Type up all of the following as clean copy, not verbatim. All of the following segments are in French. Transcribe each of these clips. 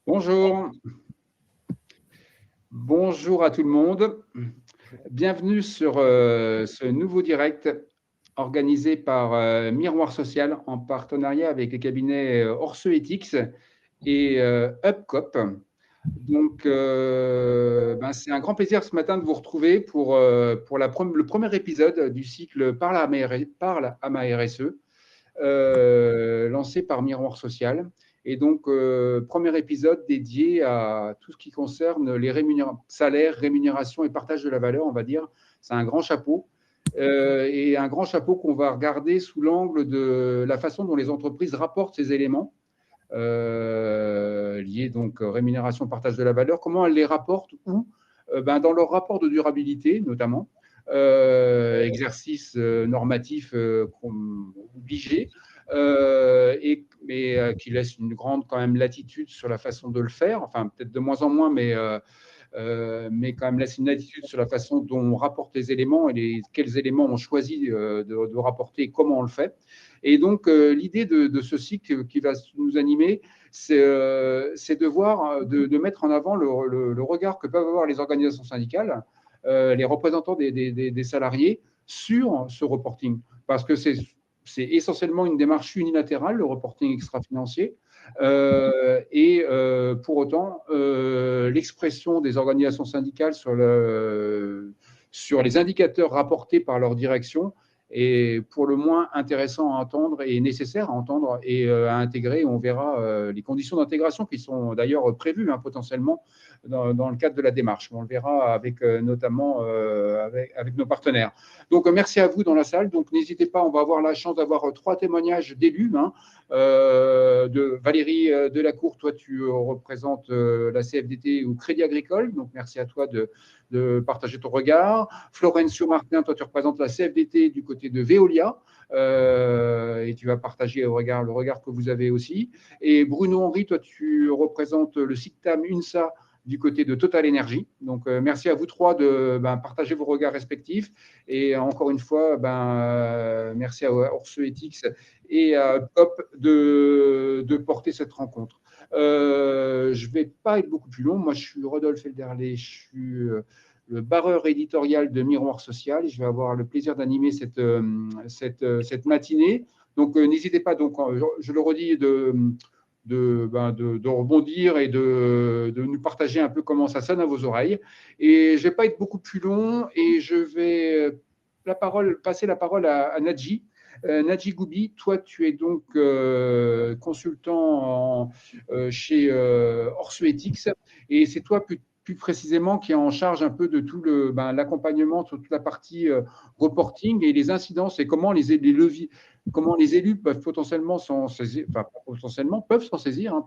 Bonjour, bonjour à tout le monde. Bienvenue sur ce nouveau direct organisé par Miroir Social en partenariat avec les cabinets Orseethics et Upcop. Donc, c'est un grand plaisir ce matin de vous retrouver pour le premier épisode du cycle Parle à ma RSE, lancé par Miroir Social. Et donc, premier épisode dédié à tout ce qui concerne les salaires, rémunération et partage de la valeur, on va dire. C'est un grand chapeau. Et un grand chapeau qu'on va regarder sous l'angle de la façon dont les entreprises rapportent ces éléments liés donc rémunération, partage de la valeur, comment elles les rapportent, où dans leur rapport de durabilité notamment, exercice normatif obligé, mais qui laisse une grande quand même latitude sur la façon de le faire, enfin peut-être de moins en moins, mais quand même laisse une latitude sur la façon dont on rapporte les éléments et quels éléments on choisit de rapporter et comment on le fait. Et donc, l'idée de ce cycle qui va nous animer, c'est de voir, de mettre en avant le regard que peuvent avoir les organisations syndicales, les représentants des salariés sur ce reporting. Parce que c'est essentiellement une démarche unilatérale, le reporting extra-financier. Pour autant, l'expression des organisations syndicales sur les indicateurs rapportés par leur direction est pour le moins intéressant à entendre et nécessaire à entendre et à intégrer. On verra les conditions d'intégration qui sont d'ailleurs prévues potentiellement dans le cadre de la démarche. On le verra avec notamment avec nos partenaires. Donc, merci à vous dans la salle. Donc, n'hésitez pas, on va avoir la chance d'avoir 3 témoignages d'élus. De Valérie Delacour, toi, tu représentes la CFDT ou Crédit Agricole. Donc, merci à toi de partager ton regard. Florencio Martin, toi, tu représentes la CFDT du côté de Veolia. Et tu vas partager le regard que vous avez aussi. Et Bruno Henry, toi, tu représentes le SICTAM UNSA du côté de Total Energy. Donc, merci à vous 3 de partager vos regards respectifs. Et encore une fois, merci à Orseethics et à Pop de porter cette rencontre. Je ne vais pas être beaucoup plus long. Moi, je suis Rodolphe Elderlé, je suis le barreur éditorial de Miroir Social et je vais avoir le plaisir d'animer cette matinée. Donc, n'hésitez pas, donc, je le redis, de rebondir et de nous partager un peu comment ça sonne à vos oreilles. Et je ne vais pas être beaucoup plus long et je vais passer la parole à Nadji. Nadji Goubi, toi, tu es donc consultant chez Orseethics et c'est toi plus précisément qui est en charge un peu de tout l'accompagnement sur toute la partie reporting et les incidences et comment les élus peuvent potentiellement s'en saisir, enfin potentiellement peuvent s'en saisir.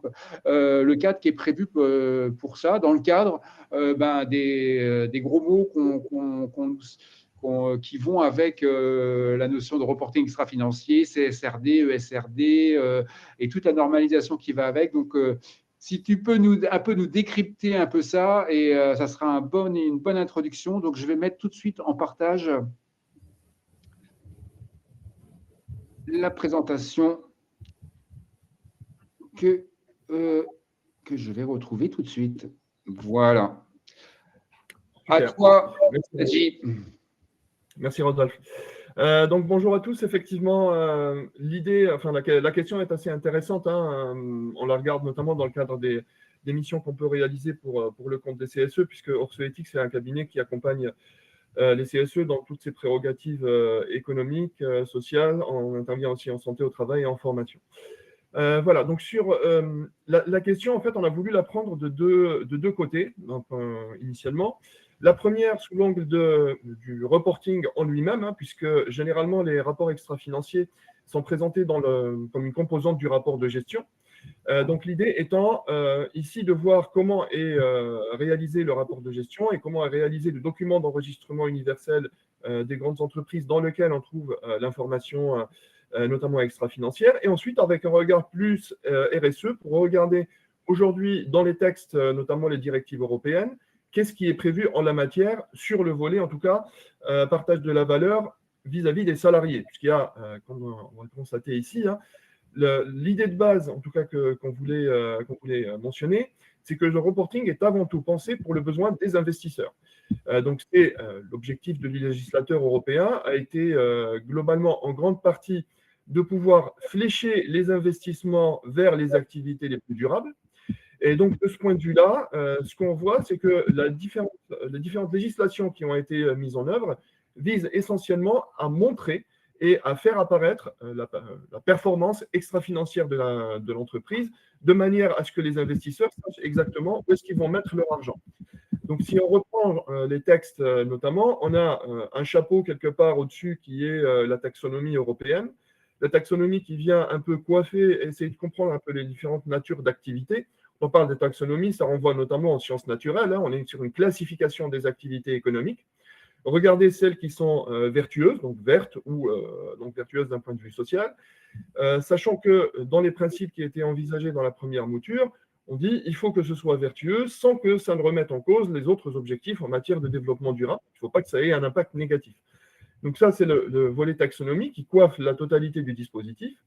Le cadre qui est prévu pour ça, dans le cadre des gros mots qui vont avec la notion de reporting extra-financier, CSRD, ESRD et toute la normalisation qui va avec. Donc, si tu peux un peu nous décrypter un peu ça, et ça sera une bonne introduction. Donc, je vais mettre tout de suite en partage la présentation que je vais retrouver tout de suite. Voilà. Super. À toi, Nadji. Merci Rodolphe. Donc bonjour à tous. Effectivement, la question est assez intéressante. On la regarde notamment dans le cadre des missions qu'on peut réaliser pour le compte des CSE, puisque Orseethics c'est un cabinet qui accompagne les CSE dans toutes ses prérogatives économiques, sociales. On intervient aussi en santé au travail et en formation. Voilà, donc sur la question, en fait, on a voulu la prendre de deux côtés, donc, initialement. La première, sous l'angle du reporting en lui-même, puisque généralement, les rapports extra-financiers sont présentés comme une composante du rapport de gestion. Donc, l'idée étant ici de voir comment est réalisé le rapport de gestion et comment est réalisé le document d'enregistrement universel des grandes entreprises dans lequel on trouve l'information notamment extra-financière, et ensuite avec un regard plus RSE pour regarder aujourd'hui dans les textes, notamment les directives européennes, qu'est-ce qui est prévu en la matière sur le volet, en tout cas, partage de la valeur vis-à-vis des salariés, puisqu'il y a, comme on va le constater ici, l'idée de base, en tout cas qu'on voulait mentionner, c'est que le reporting est avant tout pensé pour le besoin des investisseurs. Donc, c'est l'objectif de législateur européen a été globalement en grande partie de pouvoir flécher les investissements vers les activités les plus durables. Et donc, de ce point de vue-là, ce qu'on voit, c'est que les différentes législations qui ont été mises en œuvre visent essentiellement à montrer et à faire apparaître la performance extra-financière de l'entreprise de manière à ce que les investisseurs sachent exactement où est-ce qu'ils vont mettre leur argent. Donc, si on reprend les textes notamment, on a un chapeau quelque part au-dessus qui est la taxonomie européenne. La taxonomie qui vient un peu coiffer, essayer de comprendre un peu les différentes natures d'activités. On parle de taxonomie, ça renvoie notamment en sciences naturelles. On est sur une classification des activités économiques. Regardez celles qui sont vertueuses, donc vertes ou donc vertueuses d'un point de vue social, sachant que dans les principes qui étaient envisagés dans la première mouture, on dit il faut que ce soit vertueux sans que ça ne remette en cause les autres objectifs en matière de développement durable. Il ne faut pas que ça ait un impact négatif. Donc ça, c'est le volet taxonomie qui coiffe la totalité du dispositif.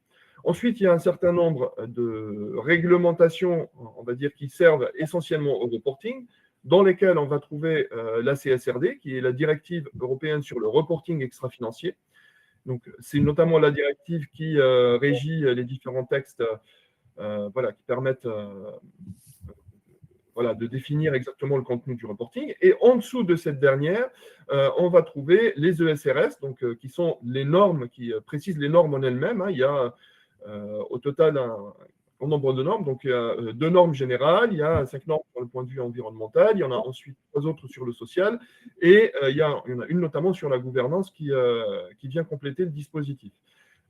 Ensuite, il y a un certain nombre de réglementations, on va dire, qui servent essentiellement au reporting, dans lesquelles on va trouver la CSRD, qui est la directive européenne sur le reporting extra-financier. Donc, c'est notamment la directive qui régit les différents textes qui permettent de définir exactement le contenu du reporting. Et en dessous de cette dernière, on va trouver les ESRS, donc, qui sont les normes, qui précisent les normes en elles-mêmes. Il y a au total un nombre de normes. Donc, il y a 2 normes générales, il y a 5 normes sur le point de vue environnemental, il y en a ensuite 3 autres sur le social, et il y en a une notamment sur la gouvernance qui vient compléter le dispositif.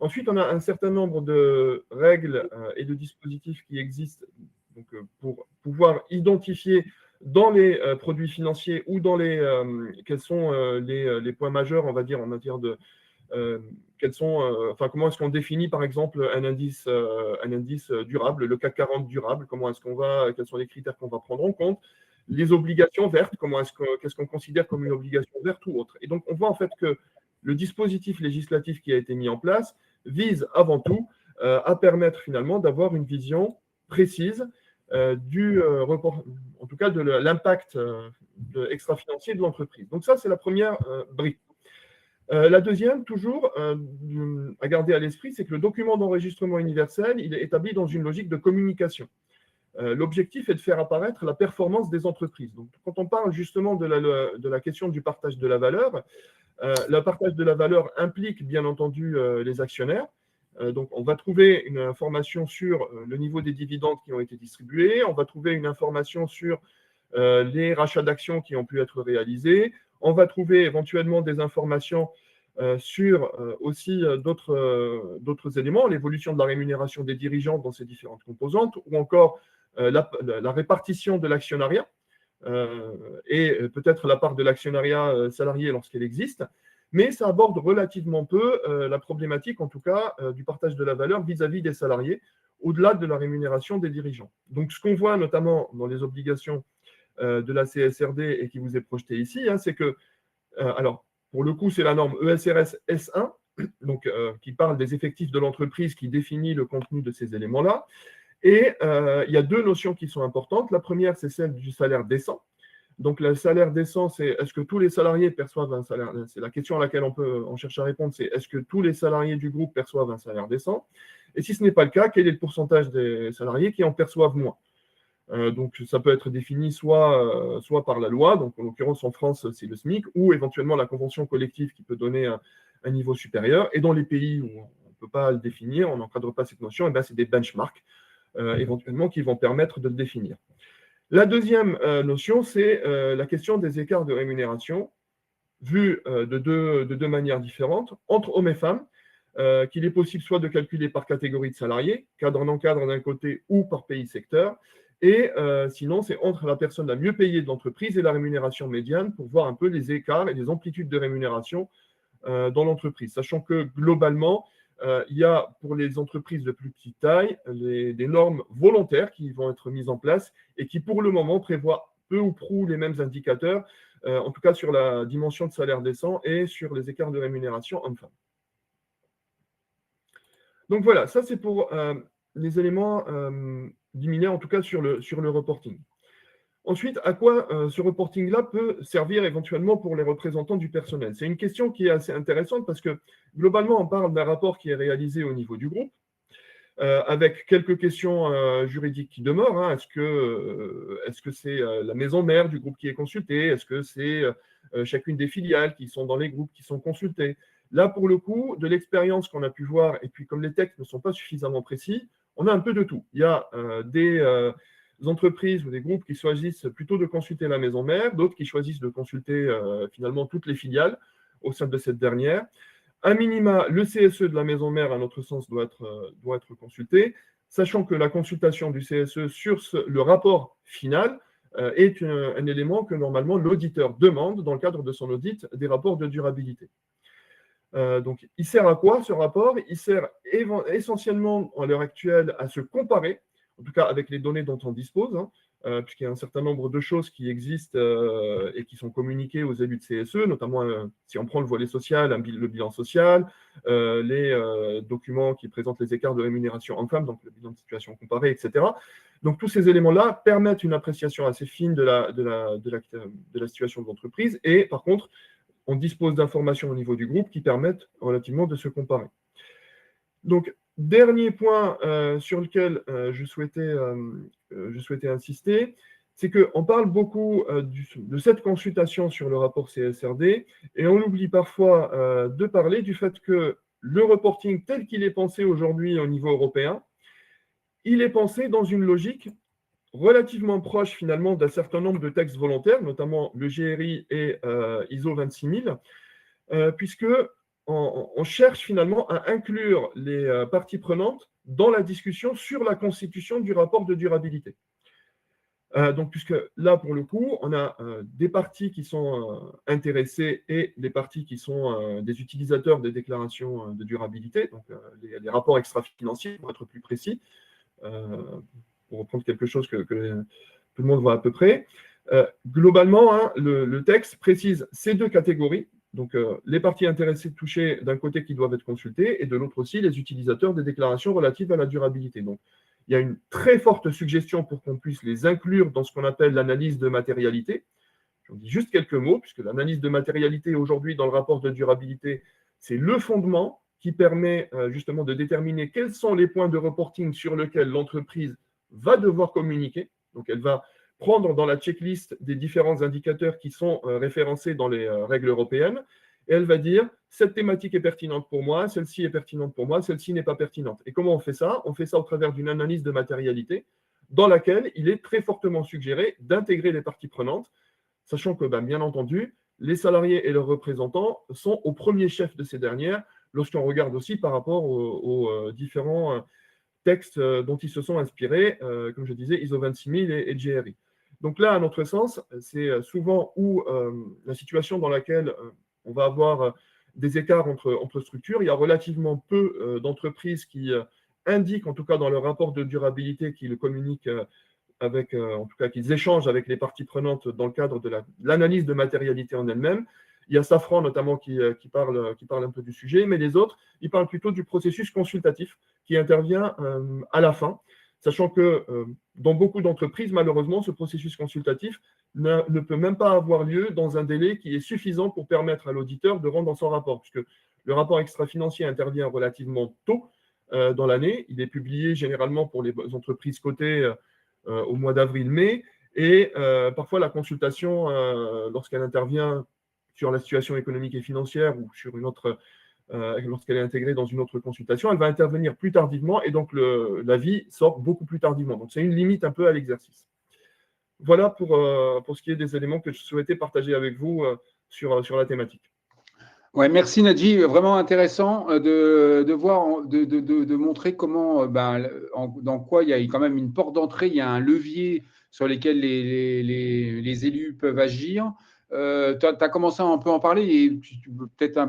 Ensuite, on a un certain nombre de règles et de dispositifs qui existent donc, pour pouvoir identifier dans les produits financiers ou dans quels sont les points majeurs, on va dire, en matière de comment est-ce qu'on définit par exemple un indice durable, le CAC 40 durable, quels sont les critères qu'on va prendre en compte, les obligations vertes, qu'est-ce qu'on considère comme une obligation verte ou autre. Et donc on voit en fait que le dispositif législatif qui a été mis en place vise avant tout à permettre finalement d'avoir une vision précise du report, en tout cas de l'impact extra-financier de l'entreprise. Donc ça, c'est la première brique. La deuxième, toujours, à garder à l'esprit, c'est que le document d'enregistrement universel, il est établi dans une logique de communication. L'objectif est de faire apparaître la performance des entreprises. Donc, quand on parle justement de la question du partage de la valeur, le partage de la valeur implique bien entendu les actionnaires. Donc, on va trouver une information sur le niveau des dividendes qui ont été distribués, on va trouver une information sur les rachats d'actions qui ont pu être réalisés, on va trouver éventuellement des informations sur aussi d'autres éléments, l'évolution de la rémunération des dirigeants dans ces différentes composantes, ou encore la répartition de l'actionnariat et peut-être la part de l'actionnariat salarié lorsqu'elle existe. Mais ça aborde relativement peu la problématique, en tout cas, du partage de la valeur vis-à-vis des salariés, au-delà de la rémunération des dirigeants. Donc, ce qu'on voit notamment dans les obligations de la CSRD et qui vous est projeté ici, c'est que, alors, pour le coup, c'est la norme ESRS S1, donc, qui parle des effectifs de l'entreprise, qui définit le contenu de ces éléments-là. Et il y a 2 notions qui sont importantes. La première, c'est celle du salaire décent. Donc, le salaire décent, c'est est-ce que tous les salariés perçoivent un salaire? C'est la question à laquelle on cherche à répondre, c'est est-ce que tous les salariés du groupe perçoivent un salaire décent? Et si ce n'est pas le cas, quel est le pourcentage des salariés qui en perçoivent moins? Donc, ça peut être défini soit par la loi, donc en l'occurrence en France, c'est le SMIC, ou éventuellement la convention collective qui peut donner un niveau supérieur. Et dans les pays où on ne peut pas le définir, on n'encadre pas cette notion, et bien c'est des benchmarks éventuellement qui vont permettre de le définir. La deuxième notion, c'est la question des écarts de rémunération, vus de deux manières différentes, entre hommes et femmes, qu'il est possible soit de calculer par catégorie de salariés, cadre non-cadre d'un côté, ou par pays secteur, et sinon, c'est entre la personne la mieux payée de l'entreprise et la rémunération médiane pour voir un peu les écarts et les amplitudes de rémunération dans l'entreprise, sachant que globalement, il y a pour les entreprises de plus petite taille des normes volontaires qui vont être mises en place et qui pour le moment prévoient peu ou prou les mêmes indicateurs, en tout cas sur la dimension de salaire décent et sur les écarts de rémunération hommes-femmes. Donc voilà, ça c'est pour les éléments liminaires, en tout cas sur le reporting. Ensuite, à quoi ce reporting-là peut servir éventuellement pour les représentants du personnel? C'est une question qui est assez intéressante parce que globalement, on parle d'un rapport qui est réalisé au niveau du groupe, avec quelques questions juridiques qui demeurent. Hein. Est-ce que c'est la maison mère du groupe qui est consultée? Est-ce que c'est chacune des filiales qui sont dans les groupes qui sont consultées? Là, pour le coup, de l'expérience qu'on a pu voir, et puis comme les textes ne sont pas suffisamment précis, on a un peu de tout. Il y a des entreprises ou des groupes qui choisissent plutôt de consulter la maison mère, d'autres qui choisissent de consulter finalement toutes les filiales au sein de cette dernière. À minima, le CSE de la maison mère, à notre sens, doit être consulté, sachant que la consultation du CSE sur le rapport final est un élément que normalement l'auditeur demande dans le cadre de son audit des rapports de durabilité. Donc, il sert à quoi ce rapport? Il sert essentiellement à l'heure actuelle à se comparer, en tout cas avec les données dont on dispose, hein, puisqu'il y a un certain nombre de choses qui existent et qui sont communiquées aux élus de CSE, notamment si on prend le volet social, le bilan social, les documents qui présentent les écarts de rémunération hommes-femmes, donc le bilan de situation comparée, etc. Donc tous ces éléments-là permettent une appréciation assez fine de la situation de l'entreprise et par contre, on dispose d'informations au niveau du groupe qui permettent relativement de se comparer. Donc, dernier point sur lequel je souhaitais insister, c'est qu'on parle beaucoup de cette consultation sur le rapport CSRD et on oublie parfois de parler du fait que le reporting tel qu'il est pensé aujourd'hui au niveau européen, il est pensé dans une logique relativement proche finalement d'un certain nombre de textes volontaires, notamment le GRI et ISO 26000, puisque on cherche finalement à inclure les parties prenantes dans la discussion sur la constitution du rapport de durabilité. Donc, puisque là, pour le coup, on a des parties qui sont intéressées et des parties qui sont des utilisateurs des déclarations de durabilité, donc les rapports extra-financiers, pour être plus précis, pour reprendre quelque chose que tout le monde voit à peu près. Globalement, hein, le texte précise ces deux catégories, donc les parties intéressées touchées d'un côté qui doivent être consultées, et de l'autre aussi les utilisateurs des déclarations relatives à la durabilité. Donc, il y a une très forte suggestion pour qu'on puisse les inclure dans ce qu'on appelle l'analyse de matérialité. J'en dis juste quelques mots, puisque l'analyse de matérialité aujourd'hui dans le rapport de durabilité, c'est le fondement qui permet justement de déterminer quels sont les points de reporting sur lesquels l'entreprise va devoir communiquer. Donc, elle va prendre dans la checklist des différents indicateurs qui sont référencés dans les règles européennes, et elle va dire cette thématique est pertinente pour moi, celle-ci est pertinente pour moi, celle-ci n'est pas pertinente. Et comment on fait ça? On fait ça au travers d'une analyse de matérialité dans laquelle il est très fortement suggéré d'intégrer les parties prenantes, sachant que, bien entendu, les salariés et leurs représentants sont au premier chef de ces dernières, lorsqu'on regarde aussi par rapport aux différents textes dont ils se sont inspirés, comme je disais, ISO 26000 et GRI. Donc là, à notre sens, c'est souvent où la situation dans laquelle on va avoir des écarts entre structures. Il y a relativement peu d'entreprises qui indiquent, en tout cas dans leur rapport de durabilité, qu'ils communiquent avec, en tout cas qu'ils échangent avec les parties prenantes dans le cadre de l'analyse de matérialité en elle-même. Il y a Safran notamment qui parle un peu du sujet, mais les autres, ils parlent plutôt du processus consultatif qui intervient à la fin, sachant que dans beaucoup d'entreprises, malheureusement, ce processus consultatif ne peut même pas avoir lieu dans un délai qui est suffisant pour permettre à l'auditeur de rendre son rapport, puisque le rapport extra-financier intervient relativement tôt dans l'année. Il est publié généralement pour les entreprises cotées au mois d'avril-mai, et parfois la consultation, lorsqu'elle intervient sur la situation économique et financière ou sur une autre, lorsqu'elle est intégrée dans une autre consultation, elle va intervenir plus tardivement et donc l'avis sort beaucoup plus tardivement. Donc c'est une limite un peu à l'exercice. Voilà pour ce qui est des éléments que je souhaitais partager avec vous sur la thématique. Ouais, merci Nadji, vraiment intéressant de voir, de montrer comment, dans quoi il y a quand même une porte d'entrée, il y a un levier sur lesquels les élus peuvent agir. Tu as commencé à un peu en parler et tu peux peut-être un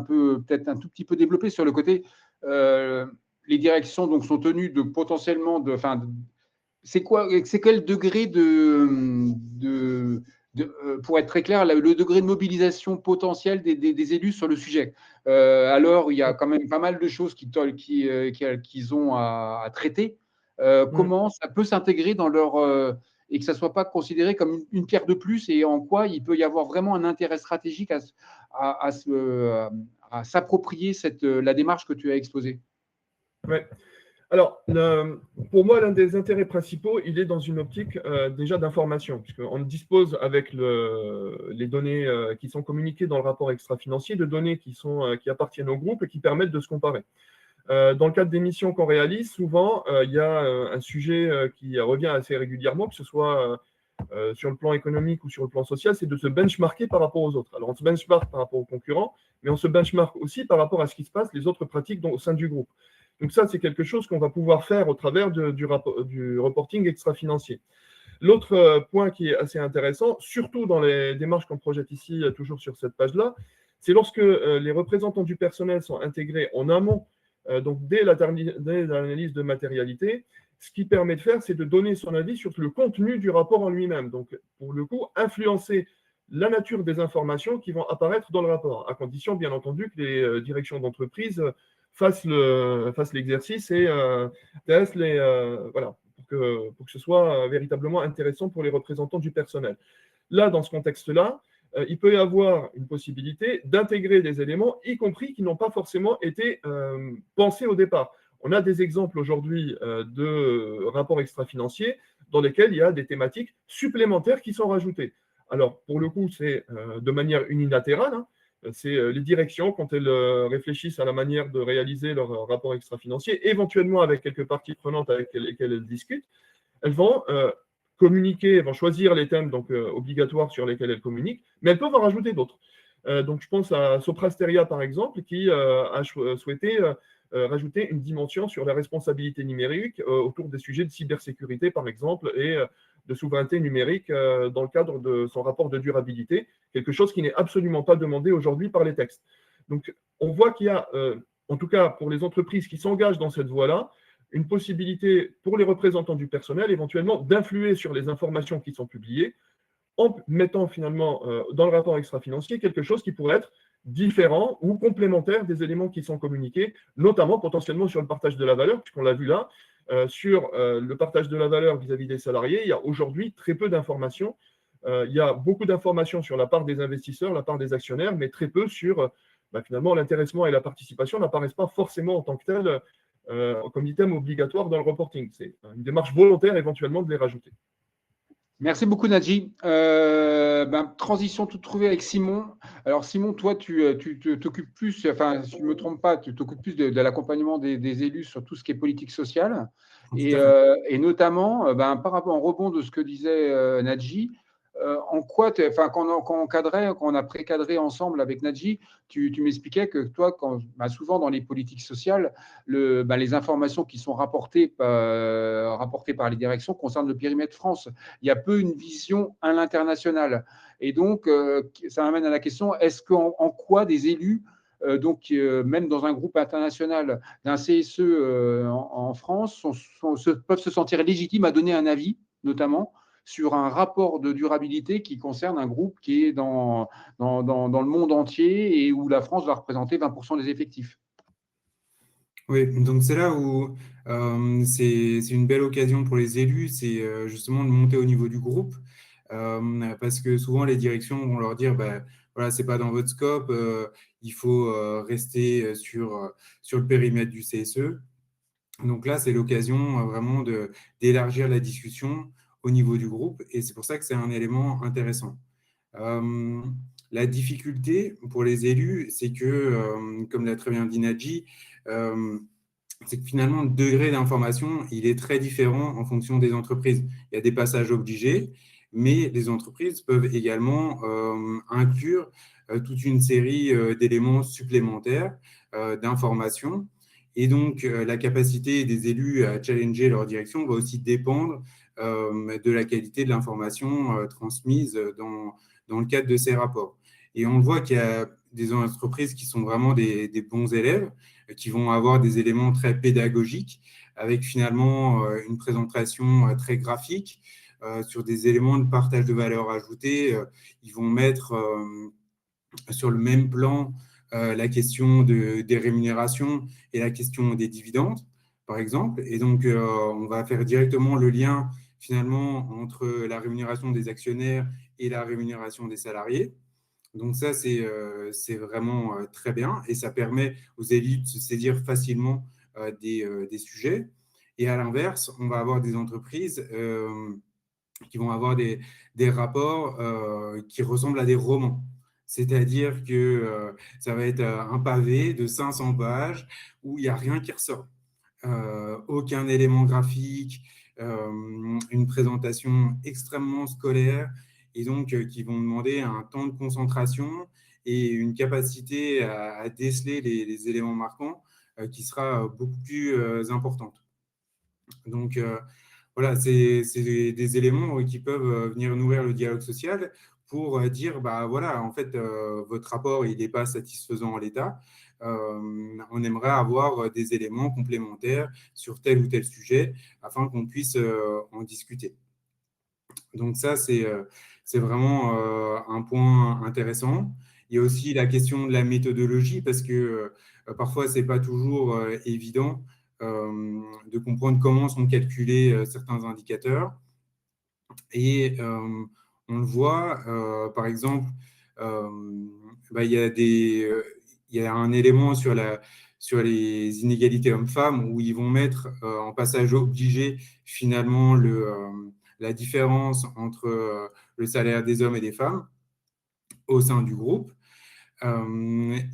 tout petit peu développer sur le côté. Les directions donc sont tenues de potentiellement c'est quel degré pour être très clair, le degré de mobilisation potentielle des élus sur le sujet. Alors, il y a quand même pas mal de choses qu'ils ont à traiter. Comment ça peut s'intégrer dans leur et que ça ne soit pas considéré comme une pierre de plus, et en quoi il peut y avoir vraiment un intérêt stratégique à s'approprier la démarche que tu as exposée. Ouais. Alors, pour moi, l'un des intérêts principaux, il est dans une optique déjà d'information, puisqu'on dispose avec les données qui sont communiquées dans le rapport extra-financier de données qui appartiennent au groupe et qui permettent de se comparer. Dans le cadre des missions qu'on réalise, souvent, il y a un sujet qui revient assez régulièrement, que ce soit sur le plan économique ou sur le plan social, c'est de se benchmarker par rapport aux autres. Alors, on se benchmark par rapport aux concurrents, mais on se benchmark aussi par rapport à ce qui se passe, les autres pratiques au sein du groupe. Donc ça, c'est quelque chose qu'on va pouvoir faire au travers du reporting extra-financier. L'autre point qui est assez intéressant, surtout dans les démarches qu'on projette ici, toujours sur cette page-là, c'est lorsque les représentants du personnel sont intégrés en amont, donc dès l'analyse de matérialité, ce qui permet de faire, c'est de donner son avis sur le contenu du rapport en lui-même. Donc, pour le coup, influencer la nature des informations qui vont apparaître dans le rapport, à condition, bien entendu, que les directions d'entreprise fassent l'exercice et testent voilà, pour que ce soit véritablement intéressant pour les représentants du personnel. Là, dans ce contexte-là, il peut y avoir une possibilité d'intégrer des éléments, y compris qui n'ont pas forcément été pensés au départ. On a des exemples aujourd'hui de rapports extra-financiers dans lesquels il y a des thématiques supplémentaires qui sont rajoutées. Alors, pour le coup, c'est de manière unilatérale, hein. C'est les directions, quand elles réfléchissent à la manière de réaliser leur rapport extra-financier, éventuellement avec quelques parties prenantes avec lesquelles elles discutent, elles vont communiquer, elles vont choisir les thèmes donc, obligatoires sur lesquels elles communiquent, mais elles peuvent en rajouter d'autres. Donc, je pense à Soprasteria, par exemple, qui a souhaité rajouter une dimension sur la responsabilité numérique autour des sujets de cybersécurité, par exemple, et de souveraineté numérique dans le cadre de son rapport de durabilité, quelque chose qui n'est absolument pas demandé aujourd'hui par les textes. Donc, on voit qu'il y a, en tout cas pour les entreprises qui s'engagent dans cette voie-là, une possibilité pour les représentants du personnel éventuellement d'influer sur les informations qui sont publiées en mettant finalement dans le rapport extra-financier quelque chose qui pourrait être différent ou complémentaire des éléments qui sont communiqués, notamment potentiellement sur le partage de la valeur, puisqu'on l'a vu là, sur le partage de la valeur vis-à-vis des salariés, il y a aujourd'hui très peu d'informations. Il y a beaucoup d'informations sur la part des investisseurs, la part des actionnaires, mais très peu sur finalement l'intéressement et la participation n'apparaissent pas forcément en tant que tels comme item obligatoire dans le reporting. C'est une démarche volontaire éventuellement de les rajouter. Merci beaucoup, Nadji. Transition toute trouvée avec Simon. Alors, Simon, toi, tu t'occupes plus, enfin, si je ne me trompe pas, tu t'occupes plus de l'accompagnement des élus sur tout ce qui est politique sociale. Et notamment, par rapport en rebond de ce que disait Nadji, en quoi, quand on a pré-cadré ensemble avec Nadji, tu m'expliquais que toi, souvent dans les politiques sociales, les informations qui sont rapportées par les directions concernent le périmètre France. Il y a peu une vision à l'international. Et donc, ça m'amène à la question, est-ce en quoi des élus, même dans un groupe international d'un CSE en France, peuvent se sentir légitimes à donner un avis, notamment sur un rapport de durabilité qui concerne un groupe qui est dans le monde entier et où la France va représenter 20% des effectifs. Oui, donc c'est là où c'est une belle occasion pour les élus, c'est justement de monter au niveau du groupe, parce que souvent les directions vont leur dire, voilà, c'est pas dans votre scope, il faut rester sur le périmètre du CSE. Donc là, c'est l'occasion vraiment d'élargir la discussion au niveau du groupe, et c'est pour ça que c'est un élément intéressant. La difficulté pour les élus, c'est que, comme l'a très bien dit Nadji, c'est que finalement, le degré d'information, il est très différent en fonction des entreprises. Il y a des passages obligés, mais les entreprises peuvent également inclure toute une série d'éléments supplémentaires d'informations. Et donc, la capacité des élus à challenger leur direction va aussi dépendre de la qualité de l'information transmise dans le cadre de ces rapports. Et on voit qu'il y a des entreprises qui sont vraiment des bons élèves, qui vont avoir des éléments très pédagogiques, avec finalement une présentation très graphique sur des éléments de partage de valeur ajoutée. Ils vont mettre sur le même plan la question des rémunérations et la question des dividendes, par exemple. Et donc, on va faire directement le lien finalement entre la rémunération des actionnaires et la rémunération des salariés. Donc ça, c'est vraiment très bien et ça permet aux élites de se saisir facilement des sujets. Et à l'inverse, on va avoir des entreprises qui vont avoir des rapports qui ressemblent à des romans. C'est-à-dire que ça va être un pavé de 500 pages où il n'y a rien qui ressort. Aucun élément graphique, une présentation extrêmement scolaire et donc qui vont demander un temps de concentration et une capacité à déceler les éléments marquants qui sera beaucoup plus importante. Donc, voilà, c'est des éléments qui peuvent venir nourrir le dialogue social pour dire, bah voilà, en fait, votre rapport, il n'est pas satisfaisant en l'état. On aimerait avoir des éléments complémentaires sur tel ou tel sujet afin qu'on puisse en discuter. Donc ça, c'est vraiment un point intéressant. Il y a aussi la question de la méthodologie parce que parfois, ce n'est pas toujours évident de comprendre comment sont calculés certains indicateurs. Et on le voit, par exemple, bah, il y a un élément sur les inégalités hommes-femmes où ils vont mettre en passage obligé finalement la différence entre le salaire des hommes et des femmes au sein du groupe.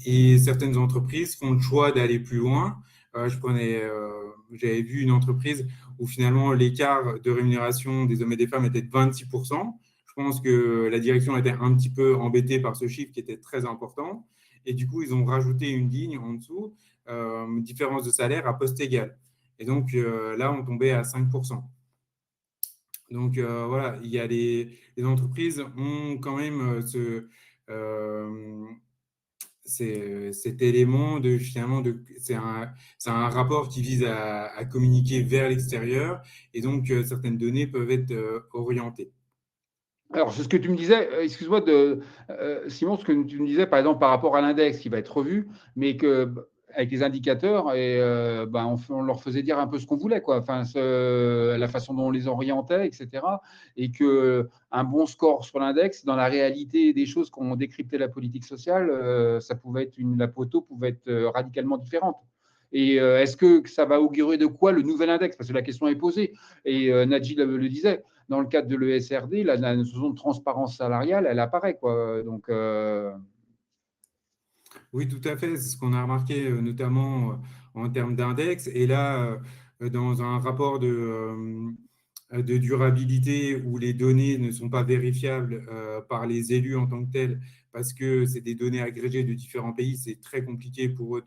Et certaines entreprises font le choix d'aller plus loin. J'avais vu une entreprise où finalement l'écart de rémunération des hommes et des femmes était de 26%. Je pense que la direction était un petit peu embêtée par ce chiffre qui était très important. Et du coup, ils ont rajouté une ligne en dessous, différence de salaire à poste égal. Et donc là, on tombait à 5%. Donc voilà, il y a les entreprises ont quand même cet élément de finalement c'est un rapport qui vise à communiquer vers l'extérieur et donc certaines données peuvent être orientées. Alors, c'est ce que tu me disais, excuse-moi, Simon, ce que tu me disais, par exemple, par rapport à l'index qui va être revu, mais que avec les indicateurs, et ben, on leur faisait dire un peu ce qu'on voulait, quoi. Enfin, la façon dont on les orientait, etc. Et qu'un bon score sur l'index, dans la réalité des choses, quand on décryptait la politique sociale, ça pouvait être la photo pouvait être radicalement différente. Et est-ce que ça va augurer de quoi le nouvel index? Parce que la question est posée. Et Nadji le disait, dans le cadre de l'ESRD, la notion de transparence salariale, elle apparaît, quoi. Donc, Oui, tout à fait. C'est ce qu'on a remarqué notamment en termes d'index. Et là, dans un rapport de durabilité où les données ne sont pas vérifiables par les élus en tant que tels, parce que c'est des données agrégées de différents pays, c'est très compliqué pour eux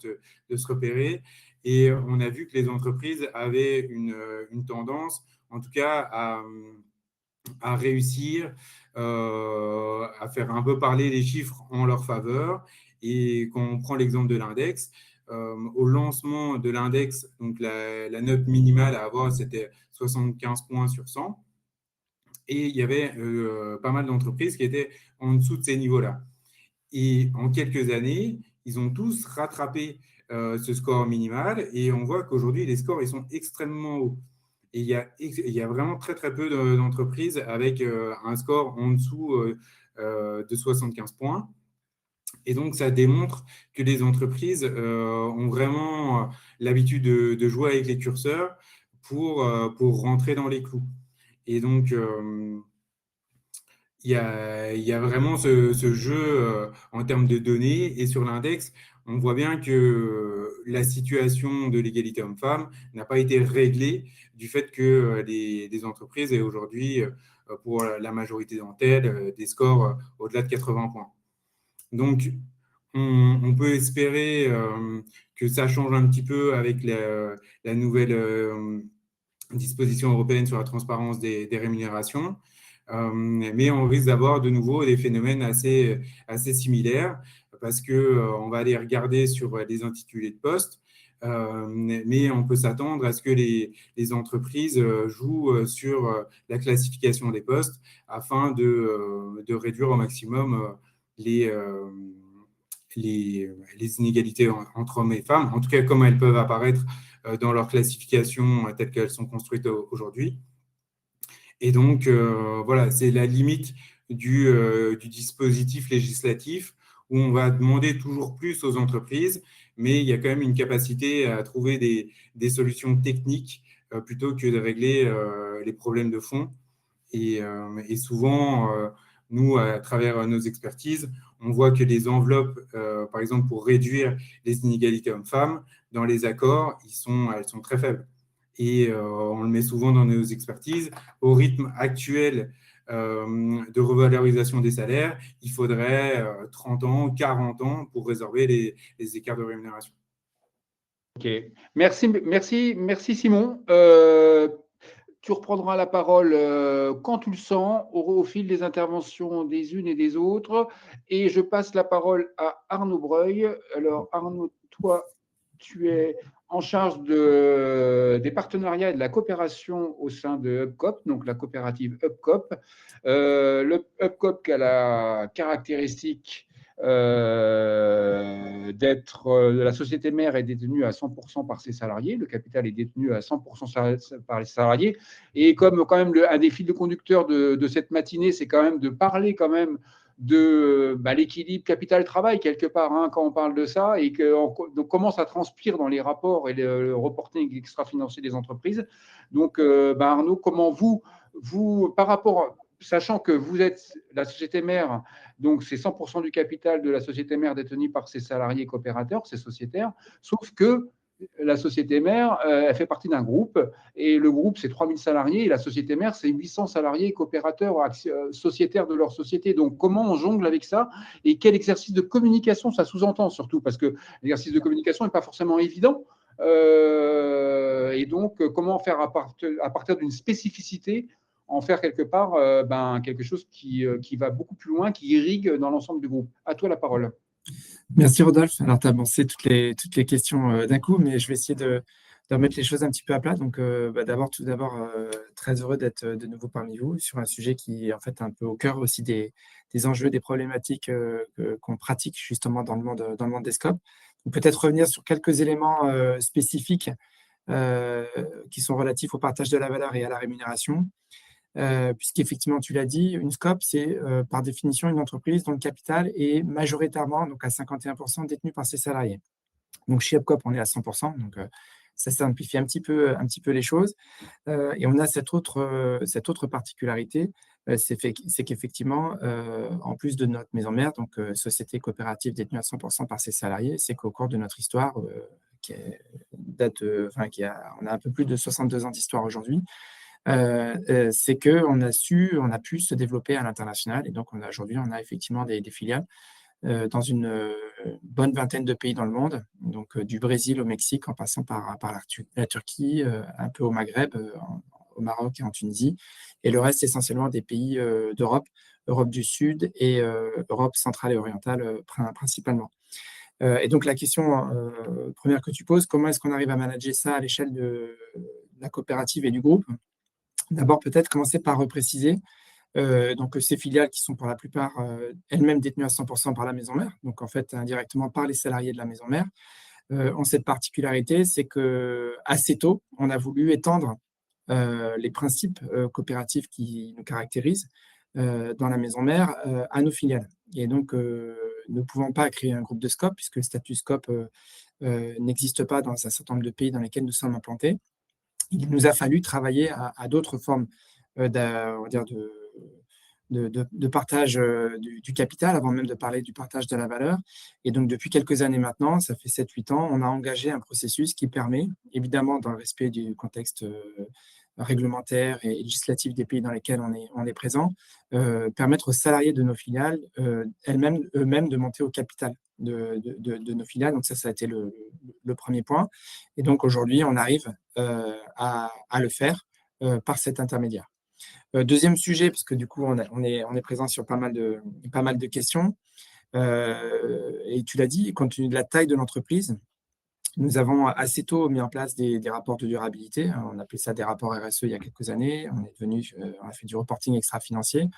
de se repérer. Et on a vu que les entreprises avaient une tendance, en tout cas, à réussir à faire un peu parler les chiffres en leur faveur. Et quand on prend l'exemple de l'index, au lancement de l'index, donc la note minimale à avoir, c'était 75 points sur 100. Et il y avait pas mal d'entreprises qui étaient en dessous de ces niveaux-là. Et en quelques années, ils ont tous rattrapé ce score minimal. Et on voit qu'aujourd'hui, les scores, ils sont extrêmement hauts. Et il y a vraiment très, très peu d'entreprises avec un score en dessous de 75 points. Et donc, ça démontre que les entreprises ont vraiment l'habitude de jouer avec les curseurs pour rentrer dans les clous. Et donc, il y a vraiment ce jeu en termes de données. Et sur l'index, on voit bien que la situation de l'égalité homme-femme n'a pas été réglée du fait que les entreprises aient aujourd'hui, pour la majorité d'entre elles, des scores au-delà de 80 points. Donc, on peut espérer que ça change un petit peu avec la nouvelle disposition européenne sur la transparence des rémunérations. Mais on risque d'avoir de nouveau des phénomènes assez similaires parce qu'on va aller regarder sur les intitulés de poste, mais on peut s'attendre à ce que les entreprises jouent sur la classification des postes afin de réduire au maximum les inégalités entre hommes et femmes, en tout cas comme elles peuvent apparaître dans leur classification telles qu'elles sont construites aujourd'hui. Et donc, voilà, c'est la limite du dispositif législatif où on va demander toujours plus aux entreprises, mais il y a quand même une capacité à trouver des solutions techniques plutôt que de régler les problèmes de fond. Et souvent, nous, à travers nos expertises, on voit que les enveloppes, par exemple, pour réduire les inégalités hommes-femmes, dans les accords, elles sont très faibles. Et on le met souvent dans nos expertises. Au rythme actuel de revalorisation des salaires, il faudrait 30 ans, 40 ans pour résorber les écarts de rémunération. Ok, merci Simon. Tu reprendras la parole quand tu le sens, au fil des interventions des unes et des autres. Et je passe la parole à Arnaud Breuil. Alors Arnaud, toi, tu es en charge des partenariats et de la coopération au sein de HubCoop, donc la coopérative HubCoop. Le HubCoop qui a la caractéristique la société mère est détenue à 100% par ses salariés, le capital est détenu à 100% par les salariés. Et comme quand même un des fils de conducteur de cette matinée, c'est quand même de parler quand même de l'équilibre capital-travail quelque part, hein, quand on parle de ça, et donc comment ça transpire dans les rapports et le reporting extra-financier des entreprises. Donc, Arnaud, comment vous, par rapport, sachant que vous êtes la société mère, donc c'est 100% du capital de la société mère détenu par ses salariés coopérateurs, ses sociétaires, sauf que la société mère, elle fait partie d'un groupe, et le groupe, c'est 3000 salariés, et la société mère, c'est 800 salariés coopérateurs sociétaires de leur société. Donc, comment on jongle avec ça, et quel exercice de communication ça sous-entend, surtout, parce que l'exercice de communication n'est pas forcément évident. Et donc, comment faire à partir d'une spécificité, en faire quelque part quelque chose qui va beaucoup plus loin, qui irrigue dans l'ensemble du groupe. À toi la parole. Merci Rodolphe. Alors, tu as avancé toutes les questions d'un coup, mais je vais essayer de remettre les choses un petit peu à plat. Donc, tout d'abord, très heureux d'être de nouveau parmi vous sur un sujet qui est en fait un peu au cœur aussi des enjeux, des problématiques qu'on pratique justement dans le monde des scopes. Peut-être revenir sur quelques éléments spécifiques qui sont relatifs au partage de la valeur et à la rémunération. Puisqu'effectivement, tu l'as dit, une SCOP, c'est par définition une entreprise dont le capital est majoritairement, donc à 51%, détenu par ses salariés. Donc chez HubCoop, on est à 100%, donc ça simplifie un petit peu les choses. Et on a cette autre particularité, c'est qu'effectivement, en plus de notre maison mère, donc société coopérative détenue à 100% par ses salariés, c'est qu'au cours de notre histoire, on a un peu plus de 62 ans d'histoire aujourd'hui, c'est qu'on a pu se développer à l'international. Et donc, aujourd'hui, on a effectivement des filiales dans une bonne vingtaine de pays dans le monde, donc du Brésil au Mexique, en passant par la Turquie, un peu au Maghreb, au Maroc et en Tunisie. Et le reste, essentiellement des pays d'Europe, Europe du Sud et Europe centrale et orientale principalement. Et donc, la question première que tu poses, comment est-ce qu'on arrive à manager ça à l'échelle de la coopérative et du groupe ? D'abord, peut-être commencer par repréciser donc ces filiales qui sont pour la plupart elles-mêmes détenues à 100% par la maison mère, donc en fait indirectement par les salariés de la maison mère, ont cette particularité, c'est que assez tôt, on a voulu étendre les principes coopératifs qui nous caractérisent dans la maison mère à nos filiales. Et donc, ne pouvons pas créer un groupe de SCOP, puisque le statut SCOP n'existe pas dans un certain nombre de pays dans lesquels nous sommes implantés. Il nous a fallu travailler à d'autres formes de partage du capital, avant même de parler du partage de la valeur. Et donc, depuis quelques années maintenant, ça fait 7-8 ans, on a engagé un processus qui permet, évidemment dans le respect du contexte réglementaire et législatif des pays dans lesquels on est présent, permettre aux salariés de nos filiales eux-mêmes de monter au capital de nos filiales. Donc ça a été le premier point. Et donc aujourd'hui, on arrive à le faire par cet intermédiaire. Deuxième sujet, parce que du coup, on est présent sur pas mal de questions. Et tu l'as dit, compte tenu de la taille de l'entreprise, nous avons assez tôt mis en place des rapports de durabilité. On appelait ça des rapports RSE il y a quelques années. On a fait du reporting extra-financier.